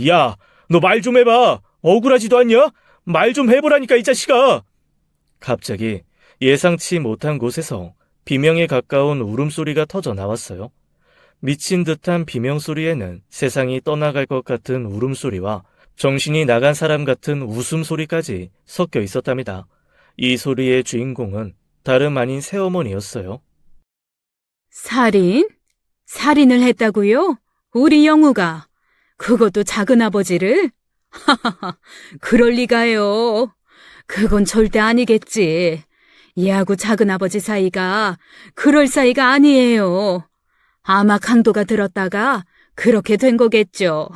야, 너 말 좀 해봐. 억울하지도 않냐? 말 좀 해보라니까, 이 자식아. 갑자기 예상치 못한 곳에서 비명에 가까운 울음소리가 터져 나왔어요. 미친 듯한 비명소리에는 세상이 떠나갈 것 같은 울음소리와 정신이 나간 사람 같은 웃음소리까지 섞여 있었답니다. 이 소리의 주인공은 다름 아닌 새어머니였어요. 살인? 살인을 했다고요? 우리 영우가. 그것도 작은아버지를? 하하하, 그럴 리가요. 그건 절대 아니겠지. 얘하고 작은아버지 사이가 그럴 사이가 아니에요. 아마 강도가 들었다가 그렇게 된 거겠죠.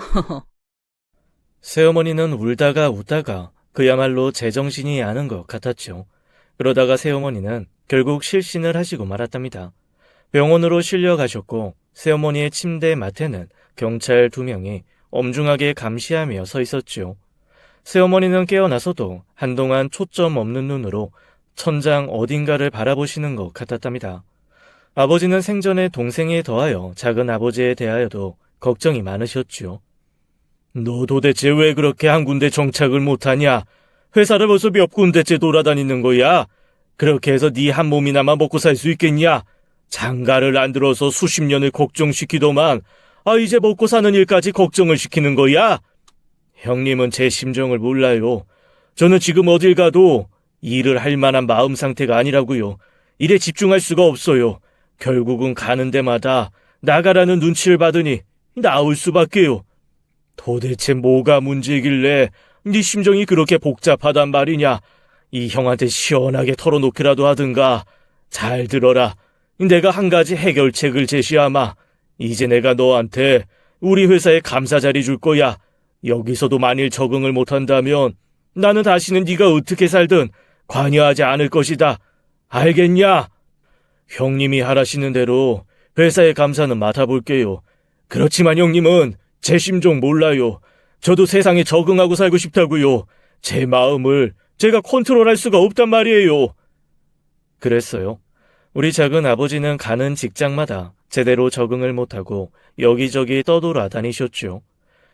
새어머니는 울다가 웃다가 그야말로 제정신이 아는 것 같았죠. 그러다가 새어머니는 결국 실신을 하시고 말았답니다. 병원으로 실려가셨고 새어머니의 침대 맡에는 경찰 2명이 엄중하게 감시하며 서 있었죠. 새어머니는 깨어나서도 한동안 초점 없는 눈으로 천장 어딘가를 바라보시는 것 같았답니다. 아버지는 생전에 동생에 더하여 작은 아버지에 대하여도 걱정이 많으셨죠. 너 도대체 왜 그렇게 한 군데 정착을 못하냐? 회사를 벌써 몇 군데째 돌아다니는 거야? 그렇게 해서 네 한 몸이나마 먹고 살 수 있겠냐? 장가를 안 들어서 수십 년을 걱정시키더만 이제 먹고 사는 일까지 걱정을 시키는 거야? 형님은 제 심정을 몰라요. 저는 지금 어딜 가도 일을 할 만한 마음 상태가 아니라고요. 일에 집중할 수가 없어요. 결국은 가는 데마다 나가라는 눈치를 받으니 나올 수밖에요. 도대체 뭐가 문제길래 네 심정이 그렇게 복잡하단 말이냐? 이 형한테 시원하게 털어놓기라도 하든가. 잘 들어라. 내가 한 가지 해결책을 제시하마. 이제 내가 너한테 우리 회사에 감사 자리 줄 거야. 여기서도 만일 적응을 못한다면 나는 다시는 네가 어떻게 살든 관여하지 않을 것이다. 알겠냐? 형님이 하라시는 대로 회사의 감사는 맡아볼게요. 그렇지만 형님은 제 심정 몰라요. 저도 세상에 적응하고 살고 싶다고요. 제 마음을 제가 컨트롤할 수가 없단 말이에요. 그랬어요. 우리 작은 아버지는 가는 직장마다 제대로 적응을 못하고 여기저기 떠돌아다니셨죠.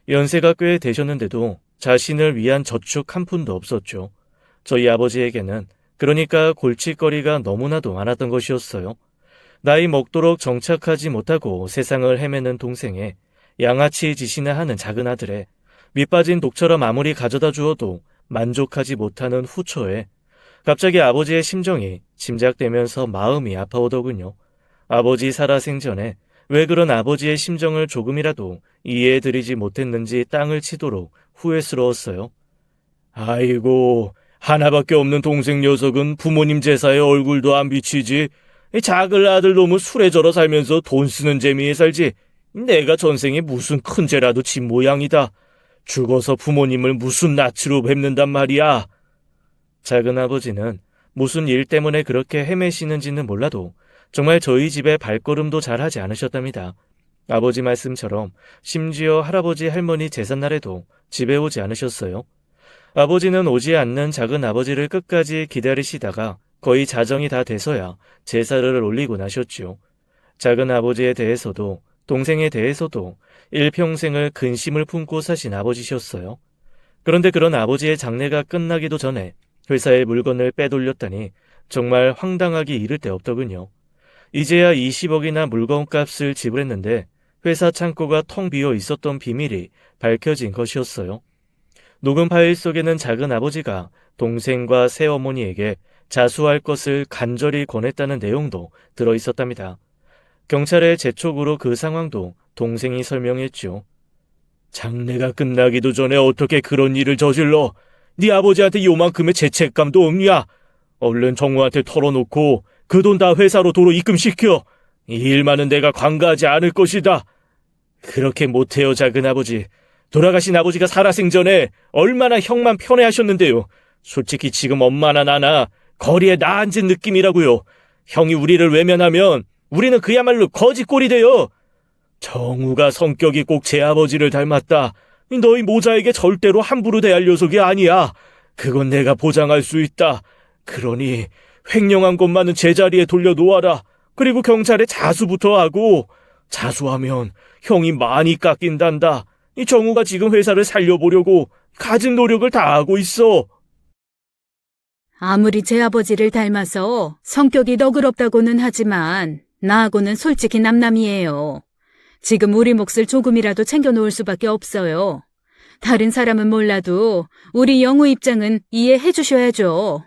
연세가 꽤 되셨는데도 자신을 위한 저축 한 푼도 없었죠. 저희 아버지에게는 그러니까 골칫거리가 너무나도 많았던 것이었어요. 나이 먹도록 정착하지 못하고 세상을 헤매는 동생에 양아치 짓이나 하는 작은 아들에 밑빠진 독처럼 아무리 가져다 주어도 만족하지 못하는 후초에 갑자기 아버지의 심정이 짐작되면서 마음이 아파오더군요. 아버지 살아생전에 왜 그런 아버지의 심정을 조금이라도 이해해드리지 못했는지 땅을 치도록 후회스러웠어요. 아이고, 하나밖에 없는 동생 녀석은 부모님 제사에 얼굴도 안 비치지. 작은 아들 놈은 술에 절어 살면서 돈 쓰는 재미에 살지. 내가 전생에 무슨 큰 죄라도 진 모양이다. 죽어서 부모님을 무슨 낯으로 뵙는단 말이야. 작은 아버지는 무슨 일 때문에 그렇게 헤매시는지는 몰라도 정말 저희 집에 발걸음도 잘 하지 않으셨답니다. 아버지 말씀처럼 심지어 할아버지 할머니 제삿날에도 집에 오지 않으셨어요. 아버지는 오지 않는 작은 아버지를 끝까지 기다리시다가 거의 자정이 다 돼서야 제사를 올리고 나셨죠. 작은 아버지에 대해서도 동생에 대해서도 일평생을 근심을 품고 사신 아버지셨어요. 그런데 그런 아버지의 장례가 끝나기도 전에 회사의 물건을 빼돌렸다니 정말 황당하기 이를 데 없더군요. 이제야 20억이나 물건값을 지불했는데 회사 창고가 텅 비어 있었던 비밀이 밝혀진 것이었어요. 녹음 파일 속에는 작은 아버지가 동생과 새어머니에게 자수할 것을 간절히 권했다는 내용도 들어있었답니다. 경찰의 재촉으로 그 상황도 동생이 설명했죠. 장례가 끝나기도 전에 어떻게 그런 일을 저질러? 네 아버지한테 요만큼의 죄책감도 없냐? 얼른 정우한테 털어놓고 그 돈 다 회사로 도로 입금시켜. 이 일만은 내가 관가하지 않을 것이다. 그렇게 못해요, 작은 아버지. 돌아가신 아버지가 살아생전에 얼마나 형만 편애하셨는데요. 솔직히 지금 엄마나 나나 거리에 나앉은 느낌이라고요. 형이 우리를 외면하면 우리는 그야말로 거지꼴이 돼요. 정우가 성격이 꼭 제 아버지를 닮았다. 너희 모자에게 절대로 함부로 대할 녀석이 아니야. 그건 내가 보장할 수 있다. 그러니 횡령한 것만은 제자리에 돌려놓아라. 그리고 경찰에 자수부터 하고, 자수하면 형이 많이 깎인단다. 이 정우가 지금 회사를 살려보려고 갖은 노력을 다하고 있어. 아무리 제 아버지를 닮아서 성격이 너그럽다고는 하지만 나하고는 솔직히 남남이에요. 지금 우리 몫을 조금이라도 챙겨놓을 수밖에 없어요. 다른 사람은 몰라도 우리 영우 입장은 이해해 주셔야죠.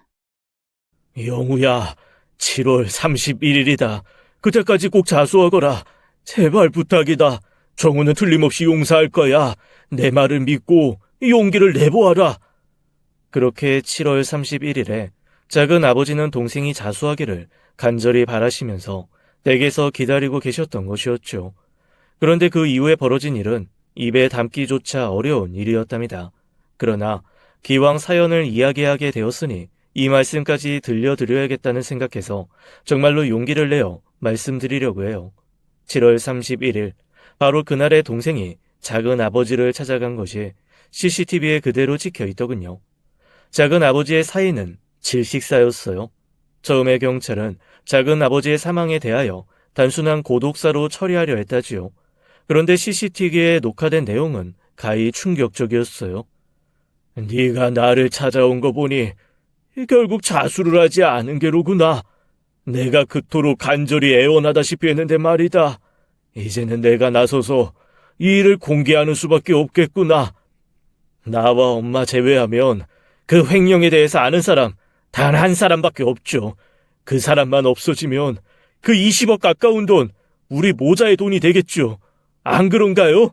영우야, 7월 31일이다. 그때까지 꼭 자수하거라. 제발 부탁이다. 정우는 틀림없이 용서할 거야. 내 말을 믿고 용기를 내보아라. 그렇게 7월 31일에 작은 아버지는 동생이 자수하기를 간절히 바라시면서 댁에서 기다리고 계셨던 것이었죠. 그런데 그 이후에 벌어진 일은 입에 담기조차 어려운 일이었답니다. 그러나 기왕 사연을 이야기하게 되었으니 이 말씀까지 들려드려야겠다는 생각해서 정말로 용기를 내어 말씀드리려고 해요. 7월 31일, 바로 그날의 동생이 작은 아버지를 찾아간 것이 CCTV에 그대로 찍혀 있더군요. 작은 아버지의 사인은 질식사였어요. 처음에 경찰은 작은 아버지의 사망에 대하여 단순한 고독사로 처리하려 했다지요. 그런데 CCTV에 녹화된 내용은 가히 충격적이었어요. 네가 나를 찾아온 거 보니 결국 자수를 하지 않은 게로구나. 내가 그토록 간절히 애원하다시피 했는데 말이다. 이제는 내가 나서서 이 일을 공개하는 수밖에 없겠구나. 나와 엄마 제외하면 그 횡령에 대해서 아는 사람 단 한 사람밖에 없죠. 그 사람만 없어지면 그 20억 가까운 돈 우리 모자의 돈이 되겠죠. 안 그런가요?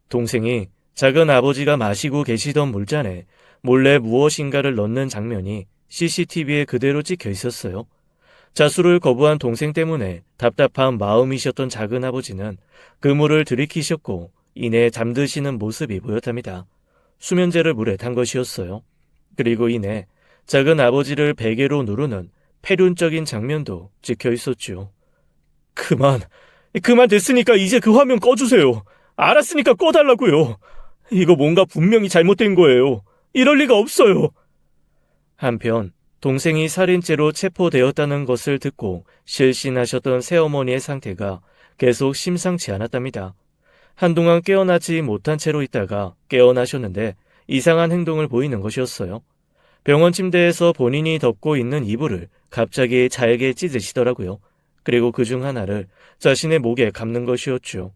동생이 작은 아버지가 마시고 계시던 물잔에 몰래 무엇인가를 넣는 장면이 CCTV에 그대로 찍혀 있었어요. 자수를 거부한 동생 때문에 답답한 마음이셨던 작은 아버지는 그 물을 들이키셨고 이내 잠드시는 모습이 보였답니다. 수면제를 물에 탄 것이었어요. 그리고 이내 작은 아버지를 베개로 누르는 패륜적인 장면도 찍혀 있었죠. 그만 됐으니까 이제 그 화면 꺼주세요. 알았으니까 꺼달라고요. 이거 뭔가 분명히 잘못된 거예요. 이럴 리가 없어요. 한편 동생이 살인죄로 체포되었다는 것을 듣고 실신하셨던 새어머니의 상태가 계속 심상치 않았답니다. 한동안 깨어나지 못한 채로 있다가 깨어나셨는데 이상한 행동을 보이는 것이었어요. 병원 침대에서 본인이 덮고 있는 이불을 갑자기 잘게 찢으시더라고요. 그리고 그중 하나를 자신의 목에 감는 것이었죠.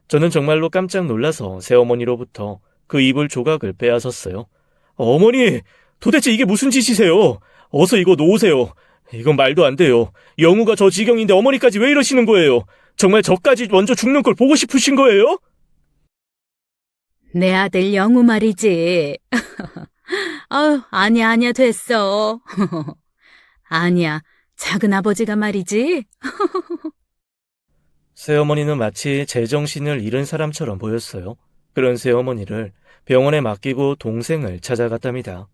저는 정말로 깜짝 놀라서 새어머니로부터 그 이불 조각을 빼앗았어요. 어머니, 도대체 이게 무슨 짓이세요? 어서 이거 놓으세요. 이건 말도 안 돼요. 영우가 저 지경인데 어머니까지 왜 이러시는 거예요? 정말 저까지 먼저 죽는 걸 보고 싶으신 거예요? 내 아들 영우 말이지. 아니야, 됐어. 아니야, 작은 아버지가 말이지. 새어머니는 마치 제정신을 잃은 사람처럼 보였어요. 그런 새어머니를 병원에 맡기고 동생을 찾아갔답니다.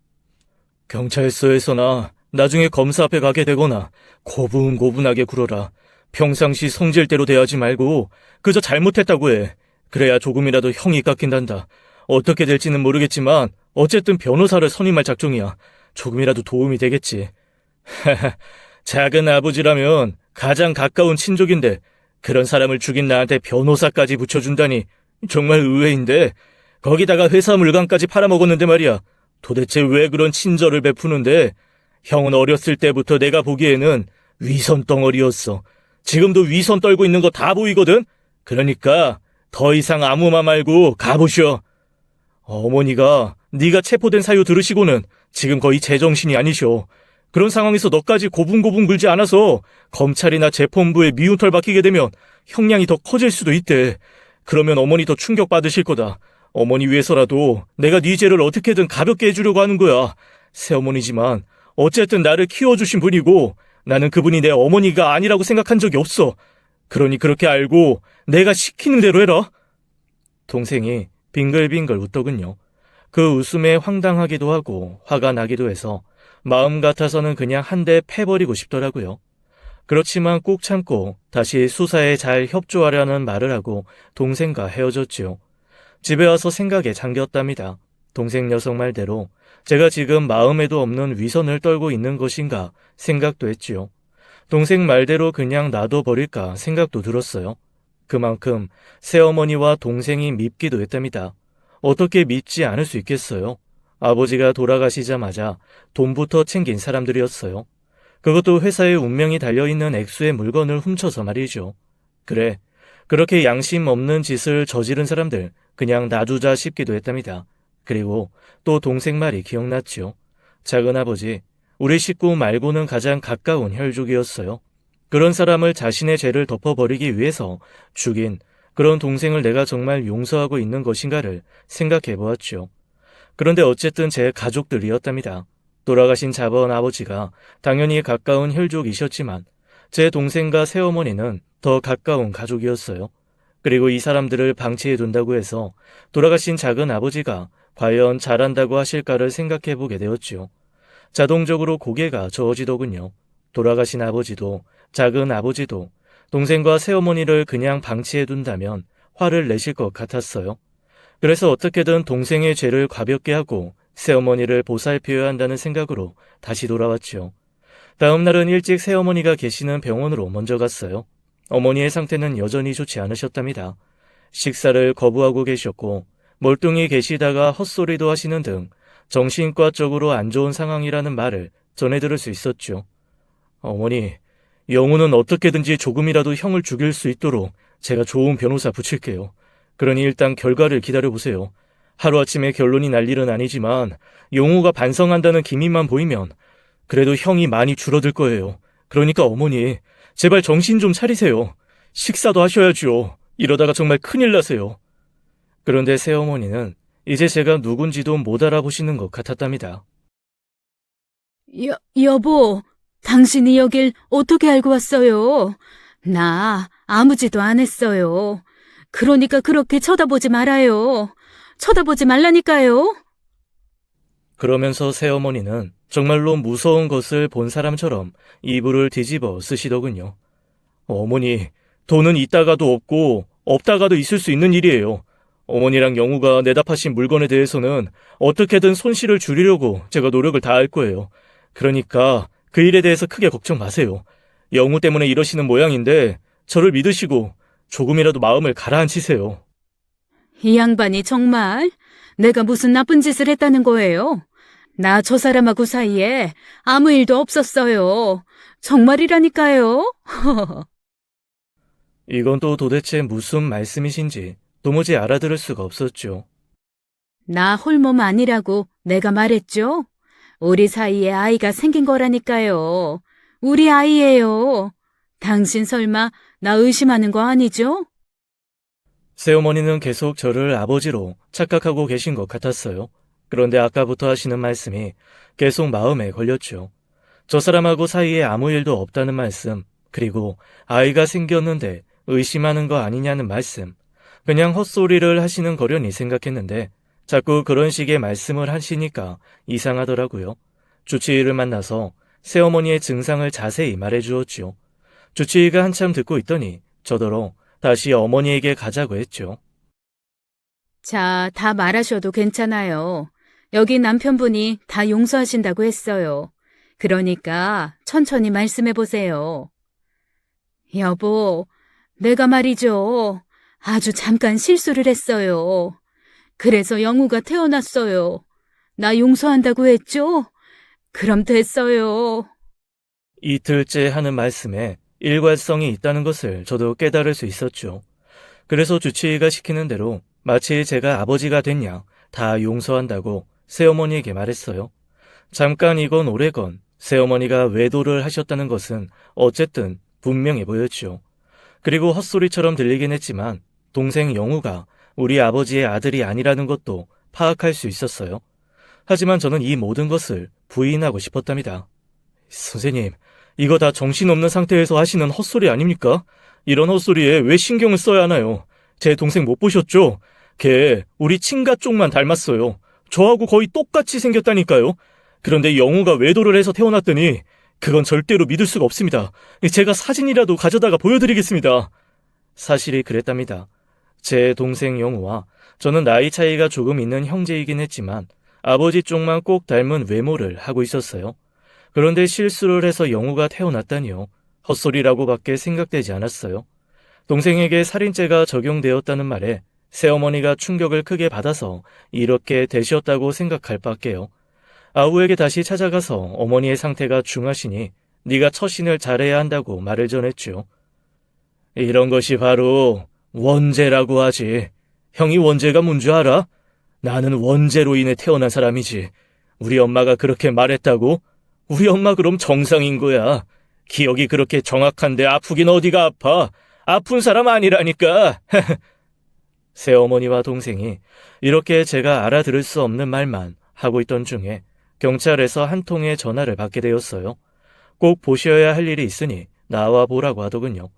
경찰서에서나 나중에 검사 앞에 가게 되거나 고분고분하게 굴어라. 평상시 성질대로 대하지 말고 그저 잘못했다고 해. 그래야 조금이라도 형이 깎인단다. 어떻게 될지는 모르겠지만 어쨌든 변호사를 선임할 작정이야. 조금이라도 도움이 되겠지. 작은 아버지라면 가장 가까운 친족인데 그런 사람을 죽인 나한테 변호사까지 붙여준다니 정말 의외인데, 거기다가 회사 물건까지 팔아먹었는데 말이야. 도대체 왜 그런 친절을 베푸는데? 형은 어렸을 때부터 내가 보기에는 위선 덩어리였어. 지금도 위선 떨고 있는 거 다 보이거든? 그러니까 더 이상 아무 말 말고 가보셔. 어머니가 네가 체포된 사유 들으시고는 지금 거의 제정신이 아니셔. 그런 상황에서 너까지 고분고분 굴지 않아서 검찰이나 재판부에 미운 털 박히게 되면 형량이 더 커질 수도 있대. 그러면 어머니 더 충격받으실 거다. 어머니 위해서라도 내가 네 죄를 어떻게든 가볍게 해주려고 하는 거야. 새어머니지만 어쨌든 나를 키워주신 분이고 나는 그분이 내 어머니가 아니라고 생각한 적이 없어. 그러니 그렇게 알고 내가 시키는 대로 해라. 동생이 빙글빙글 웃더군요. 그 웃음에 황당하기도 하고 화가 나기도 해서 마음 같아서는 그냥 한 대 패버리고 싶더라고요. 그렇지만 꾹 참고 다시 수사에 잘 협조하려는 말을 하고 동생과 헤어졌지요. 집에 와서 생각에 잠겼답니다. 동생 녀석 말대로 제가 지금 마음에도 없는 위선을 떨고 있는 것인가 생각도 했지요. 동생 말대로 그냥 놔둬버릴까 생각도 들었어요. 그만큼 새어머니와 동생이 밉기도 했답니다. 어떻게 밉지 않을 수 있겠어요? 아버지가 돌아가시자마자 돈부터 챙긴 사람들이었어요. 그것도 회사의 운명이 달려있는 액수의 물건을 훔쳐서 말이죠. 그래, 그렇게 양심 없는 짓을 저지른 사람들 그냥 놔두자 싶기도 했답니다. 그리고 또 동생 말이 기억났죠. 작은아버지, 우리 식구 말고는 가장 가까운 혈족이었어요. 그런 사람을 자신의 죄를 덮어버리기 위해서 죽인 그런 동생을 내가 정말 용서하고 있는 것인가를 생각해 보았죠. 그런데 어쨌든 제 가족들이었답니다. 돌아가신 자번 아버지가 당연히 가까운 혈족이셨지만 제 동생과 새어머니는 더 가까운 가족이었어요. 그리고 이 사람들을 방치해 둔다고 해서 돌아가신 작은 아버지가 과연 잘한다고 하실까를 생각해 보게 되었죠. 자동적으로 고개가 저어지더군요. 돌아가신 아버지도 작은 아버지도 동생과 새어머니를 그냥 방치해 둔다면 화를 내실 것 같았어요. 그래서 어떻게든 동생의 죄를 가볍게 하고 새어머니를 보살펴야 한다는 생각으로 다시 돌아왔죠. 다음 날은 일찍 새어머니가 계시는 병원으로 먼저 갔어요. 어머니의 상태는 여전히 좋지 않으셨답니다. 식사를 거부하고 계셨고 멀뚱히 계시다가 헛소리도 하시는 등 정신과적으로 안 좋은 상황이라는 말을 전해 들을 수 있었죠. 어머니, 영우는 어떻게든지 조금이라도 형을 죽일 수 있도록 제가 좋은 변호사 붙일게요. 그러니 일단 결과를 기다려보세요. 하루아침에 결론이 날 일은 아니지만 영우가 반성한다는 기미만 보이면 그래도 형이 많이 줄어들 거예요. 그러니까 어머니, 제발 정신 좀 차리세요. 식사도 하셔야죠. 이러다가 정말 큰일 나세요. 그런데 새어머니는 이제 제가 누군지도 못 알아보시는 것 같았답니다. 여보, 당신이 여길 어떻게 알고 왔어요? 나 아무 짓도 안 했어요. 그러니까 그렇게 쳐다보지 말아요. 쳐다보지 말라니까요. 그러면서 새어머니는 정말로 무서운 것을 본 사람처럼 이불을 뒤집어 쓰시더군요. 어머니, 돈은 있다가도 없고 없다가도 있을 수 있는 일이에요. 어머니랑 영우가 내다파신 물건에 대해서는 어떻게든 손실을 줄이려고 제가 노력을 다할 거예요. 그러니까 그 일에 대해서 크게 걱정 마세요. 영우 때문에 이러시는 모양인데 저를 믿으시고 조금이라도 마음을 가라앉히세요. 이 양반이 정말 내가 무슨 나쁜 짓을 했다는 거예요? 나 저 사람하고 사이에 아무 일도 없었어요. 정말이라니까요. 이건 또 도대체 무슨 말씀이신지 도무지 알아들을 수가 없었죠. 나 홀몸 아니라고 내가 말했죠? 우리 사이에 아이가 생긴 거라니까요. 우리 아이예요. 당신 설마 나 의심하는 거 아니죠? 새어머니는 계속 저를 아버지로 착각하고 계신 것 같았어요. 그런데 아까부터 하시는 말씀이 계속 마음에 걸렸죠. 저 사람하고 사이에 아무 일도 없다는 말씀, 그리고 아이가 생겼는데 의심하는 거 아니냐는 말씀, 그냥 헛소리를 하시는 거려니 생각했는데 자꾸 그런 식의 말씀을 하시니까 이상하더라고요. 주치의를 만나서 새어머니의 증상을 자세히 말해주었죠. 주치의가 한참 듣고 있더니 저더러 다시 어머니에게 가자고 했죠. 자, 다 말하셔도 괜찮아요. 여기 남편분이 다 용서하신다고 했어요. 그러니까 천천히 말씀해 보세요. 여보, 내가 말이죠. 아주 잠깐 실수를 했어요. 그래서 영우가 태어났어요. 나 용서한다고 했죠? 그럼 됐어요. 이틀째 하는 말씀에 일관성이 있다는 것을 저도 깨달을 수 있었죠. 그래서 주치의가 시키는 대로 마치 제가 아버지가 됐냐 다 용서한다고 새어머니에게 말했어요. 잠깐이건 오래건 새어머니가 외도를 하셨다는 것은 어쨌든 분명해 보였죠. 그리고 헛소리처럼 들리긴 했지만 동생 영우가 우리 아버지의 아들이 아니라는 것도 파악할 수 있었어요. 하지만 저는 이 모든 것을 부인하고 싶었답니다. 선생님, 이거 다 정신없는 상태에서 하시는 헛소리 아닙니까? 이런 헛소리에 왜 신경을 써야 하나요? 제 동생 못 보셨죠? 걔 우리 친가 쪽만 닮았어요. 저하고 거의 똑같이 생겼다니까요. 그런데 영우가 외도를 해서 태어났더니 그건 절대로 믿을 수가 없습니다. 제가 사진이라도 가져다가 보여드리겠습니다. 사실이 그랬답니다. 제 동생 영우와 저는 나이 차이가 조금 있는 형제이긴 했지만 아버지 쪽만 꼭 닮은 외모를 하고 있었어요. 그런데 실수를 해서 영우가 태어났다니요. 헛소리라고밖에 생각되지 않았어요. 동생에게 살인죄가 적용되었다는 말에 새어머니가 충격을 크게 받아서 이렇게 되셨다고 생각할 밖에요. 아우에게 다시 찾아가서 어머니의 상태가 중하시니 네가 처신을 잘해야 한다고 말을 전했죠. 이런 것이 바로 원죄라고 하지. 형이 원죄가 뭔 줄 알아? 나는 원죄로 인해 태어난 사람이지. 우리 엄마가 그렇게 말했다고? 우리 엄마 그럼 정상인 거야. 기억이 그렇게 정확한데 아프긴 어디가 아파. 아픈 사람 아니라니까. 새어머니와 동생이 이렇게 제가 알아들을 수 없는 말만 하고 있던 중에 경찰에서 한 통의 전화를 받게 되었어요. 꼭 보셔야 할 일이 있으니 나와 보라고 하더군요.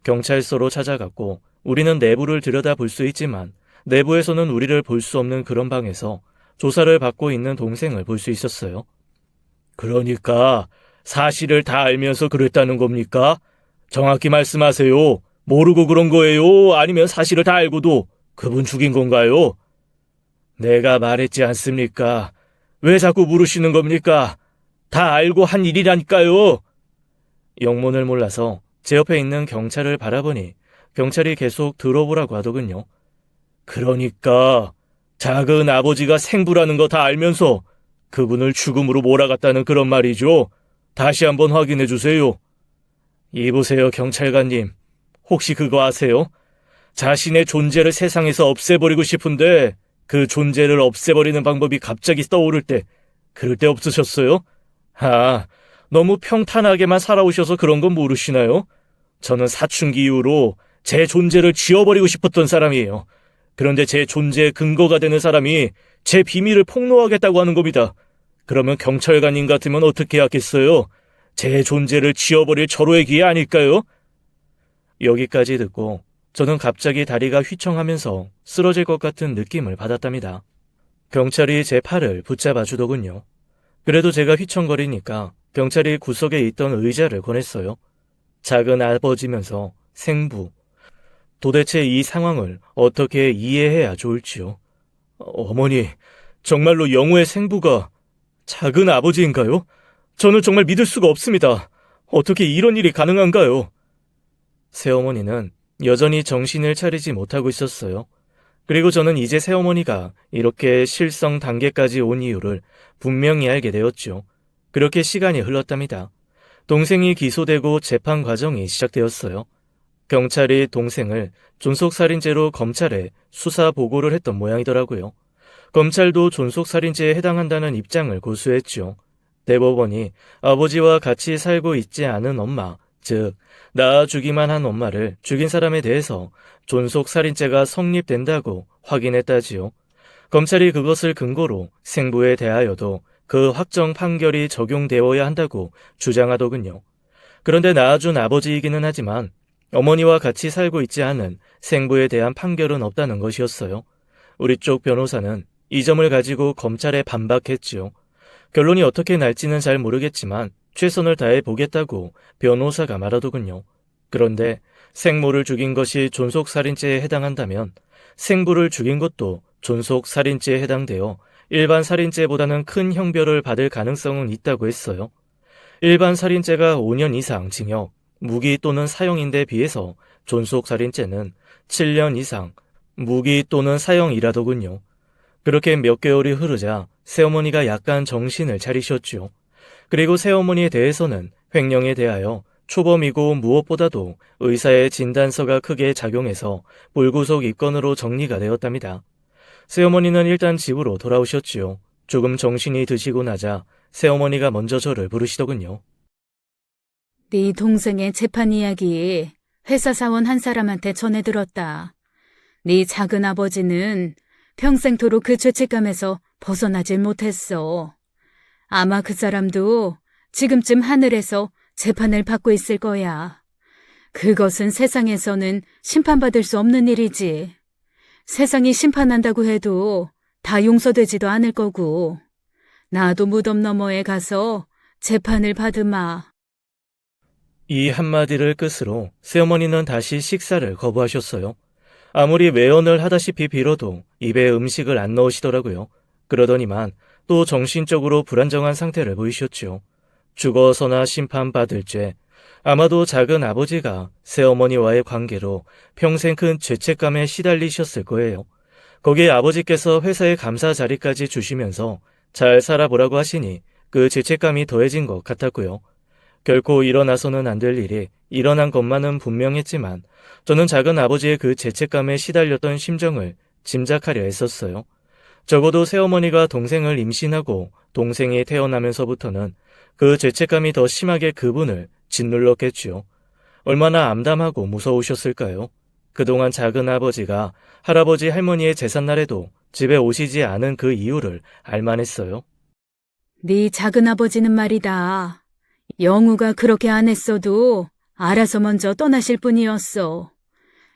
경찰서로 찾아갔고 우리는 내부를 들여다볼 수 있지만 내부에서는 우리를 볼 수 없는 그런 방에서 조사를 받고 있는 동생을 볼 수 있었어요. 그러니까 사실을 다 알면서 그랬다는 겁니까? 정확히 말씀하세요. 모르고 그런 거예요? 아니면 사실을 다 알고도 그분 죽인 건가요? 내가 말했지 않습니까? 왜 자꾸 물으시는 겁니까? 다 알고 한 일이라니까요. 영문을 몰라서 제 옆에 있는 경찰을 바라보니 경찰이 계속 들어보라고 하더군요. 그러니까 작은 아버지가 생부라는 거 다 알면서 그분을 죽음으로 몰아갔다는 그런 말이죠. 다시 한번 확인해 주세요. 이보세요, 경찰관님. 혹시 그거 아세요? 자신의 존재를 세상에서 없애버리고 싶은데 그 존재를 없애버리는 방법이 갑자기 떠오를 때 그럴 때 없으셨어요? 너무 평탄하게만 살아오셔서 그런 건 모르시나요? 저는 사춘기 이후로 제 존재를 지워버리고 싶었던 사람이에요. 그런데 제 존재의 근거가 되는 사람이 제 비밀을 폭로하겠다고 하는 겁니다. 그러면 경찰관님 같으면 어떻게 하겠어요? 제 존재를 지워버릴 절호의 기회 아닐까요? 여기까지 듣고 저는 갑자기 다리가 휘청하면서 쓰러질 것 같은 느낌을 받았답니다. 경찰이 제 팔을 붙잡아 주더군요. 그래도 제가 휘청거리니까 경찰이 구석에 있던 의자를 권했어요. 작은 아버지면서 생부. 도대체 이 상황을 어떻게 이해해야 좋을지요? 어머니, 정말로 영우의 생부가 작은 아버지인가요? 저는 정말 믿을 수가 없습니다. 어떻게 이런 일이 가능한가요? 새어머니는 여전히 정신을 차리지 못하고 있었어요. 그리고 저는 이제 새어머니가 이렇게 실성 단계까지 온 이유를 분명히 알게 되었죠. 그렇게 시간이 흘렀답니다. 동생이 기소되고 재판 과정이 시작되었어요. 경찰이 동생을 존속살인죄로 검찰에 수사 보고를 했던 모양이더라고요. 검찰도 존속살인죄에 해당한다는 입장을 고수했죠. 대법원이 아버지와 같이 살고 있지 않은 엄마, 즉 낳아주기만 한 엄마를 죽인 사람에 대해서 존속살인죄가 성립된다고 확인했다지요. 검찰이 그것을 근거로 생부에 대하여도 그 확정 판결이 적용되어야 한다고 주장하더군요. 그런데 낳아준 아버지이기는 하지만 어머니와 같이 살고 있지 않은 생부에 대한 판결은 없다는 것이었어요. 우리 쪽 변호사는 이 점을 가지고 검찰에 반박했지요. 결론이 어떻게 날지는 잘 모르겠지만 최선을 다해 보겠다고 변호사가 말하더군요. 그런데 생모를 죽인 것이 존속살인죄에 해당한다면 생부를 죽인 것도 존속살인죄에 해당되어 일반 살인죄보다는 큰 형벌을 받을 가능성은 있다고 했어요. 일반 살인죄가 5년 이상 징역, 무기 또는 사형인데 비해서 존속살인죄는 7년 이상, 무기 또는 사형이라더군요. 그렇게 몇 개월이 흐르자 새어머니가 약간 정신을 차리셨죠. 그리고 새어머니에 대해서는 횡령에 대하여 초범이고 무엇보다도 의사의 진단서가 크게 작용해서 불구속 입건으로 정리가 되었답니다. 새어머니는 일단 집으로 돌아오셨지요. 조금 정신이 드시고 나자 새어머니가 먼저 저를 부르시더군요. 네 동생의 재판 이야기 회사 사원 한 사람한테 전해 들었다. 네 작은 아버지는 평생토록 그 죄책감에서 벗어나질 못했어. 아마 그 사람도 지금쯤 하늘에서 재판을 받고 있을 거야. 그것은 세상에서는 심판받을 수 없는 일이지. 세상이 심판한다고 해도 다 용서되지도 않을 거고. 나도 무덤 너머에 가서 재판을 받으마. 이 한마디를 끝으로 새어머니는 다시 식사를 거부하셨어요. 아무리 외언을 하다시피 빌어도 입에 음식을 안 넣으시더라고요. 그러더니만 또 정신적으로 불안정한 상태를 보이셨죠. 죽어서나 심판받을 죄, 아마도 작은 아버지가 새어머니와의 관계로 평생 큰 죄책감에 시달리셨을 거예요. 거기에 아버지께서 회사에 감사 자리까지 주시면서 잘 살아보라고 하시니 그 죄책감이 더해진 것 같았고요. 결코 일어나서는 안 될 일이 일어난 것만은 분명했지만 저는 작은 아버지의 그 죄책감에 시달렸던 심정을 짐작하려 했었어요. 적어도 새어머니가 동생을 임신하고 동생이 태어나면서부터는 그 죄책감이 더 심하게 그분을 짓눌렀겠지요. 얼마나 암담하고 무서우셨을까요? 그동안 작은 아버지가 할아버지 할머니의 제삿날에도 집에 오시지 않은 그 이유를 알만했어요. 네 작은 아버지는 말이다. 영우가 그렇게 안 했어도 알아서 먼저 떠나실 뿐이었어.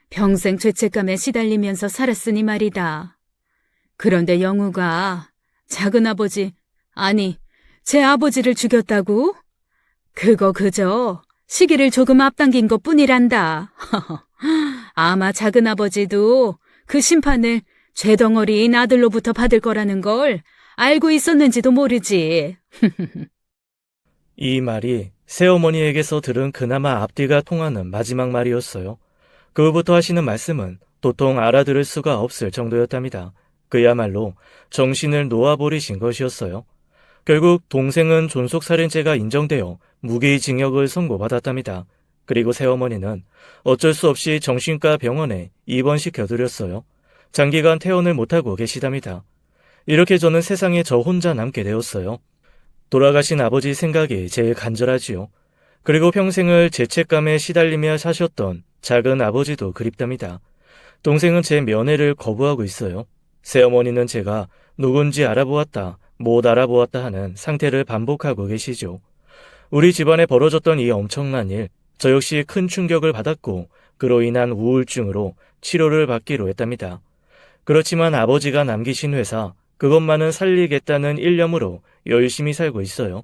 평생 죄책감에 시달리면서 살았으니 말이다. 그런데 영우가 작은 아버지, 아니, 제 아버지를 죽였다고? 그거 그저 시기를 조금 앞당긴 것 뿐이란다. 아마 작은 아버지도 그 심판을 죄덩어리인 아들로부터 받을 거라는 걸 알고 있었는지도 모르지. 이 말이 새어머니에게서 들은 그나마 앞뒤가 통하는 마지막 말이었어요. 그 후부터 하시는 말씀은 도통 알아들을 수가 없을 정도였답니다. 그야말로 정신을 놓아버리신 것이었어요. 결국 동생은 존속살인죄가 인정되어 무기징역을 선고받았답니다. 그리고 새어머니는 어쩔 수 없이 정신과 병원에 입원시켜드렸어요. 장기간 퇴원을 못하고 계시답니다. 이렇게 저는 세상에 저 혼자 남게 되었어요. 돌아가신 아버지 생각이 제일 간절하지요. 그리고 평생을 죄책감에 시달리며 사셨던 작은 아버지도 그립답니다. 동생은 제 면회를 거부하고 있어요. 새어머니는 제가 누군지 알아보았다, 못 알아보았다 하는 상태를 반복하고 계시죠. 우리 집안에 벌어졌던 이 엄청난 일, 저 역시 큰 충격을 받았고 그로 인한 우울증으로 치료를 받기로 했답니다. 그렇지만 아버지가 남기신 회사, 그것만은 살리겠다는 일념으로 열심히 살고 있어요.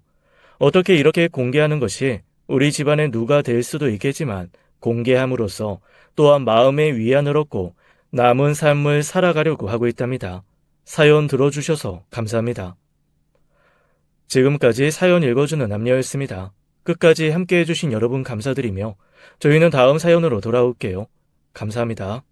어떻게 이렇게 공개하는 것이 우리 집안의 누가 될 수도 있겠지만 공개함으로써 또한 마음의 위안을 얻고 남은 삶을 살아가려고 하고 있답니다. 사연 들어주셔서 감사합니다. 지금까지 사연 읽어주는 남녀였습니다. 끝까지 함께 해주신 여러분 감사드리며 저희는 다음 사연으로 돌아올게요. 감사합니다.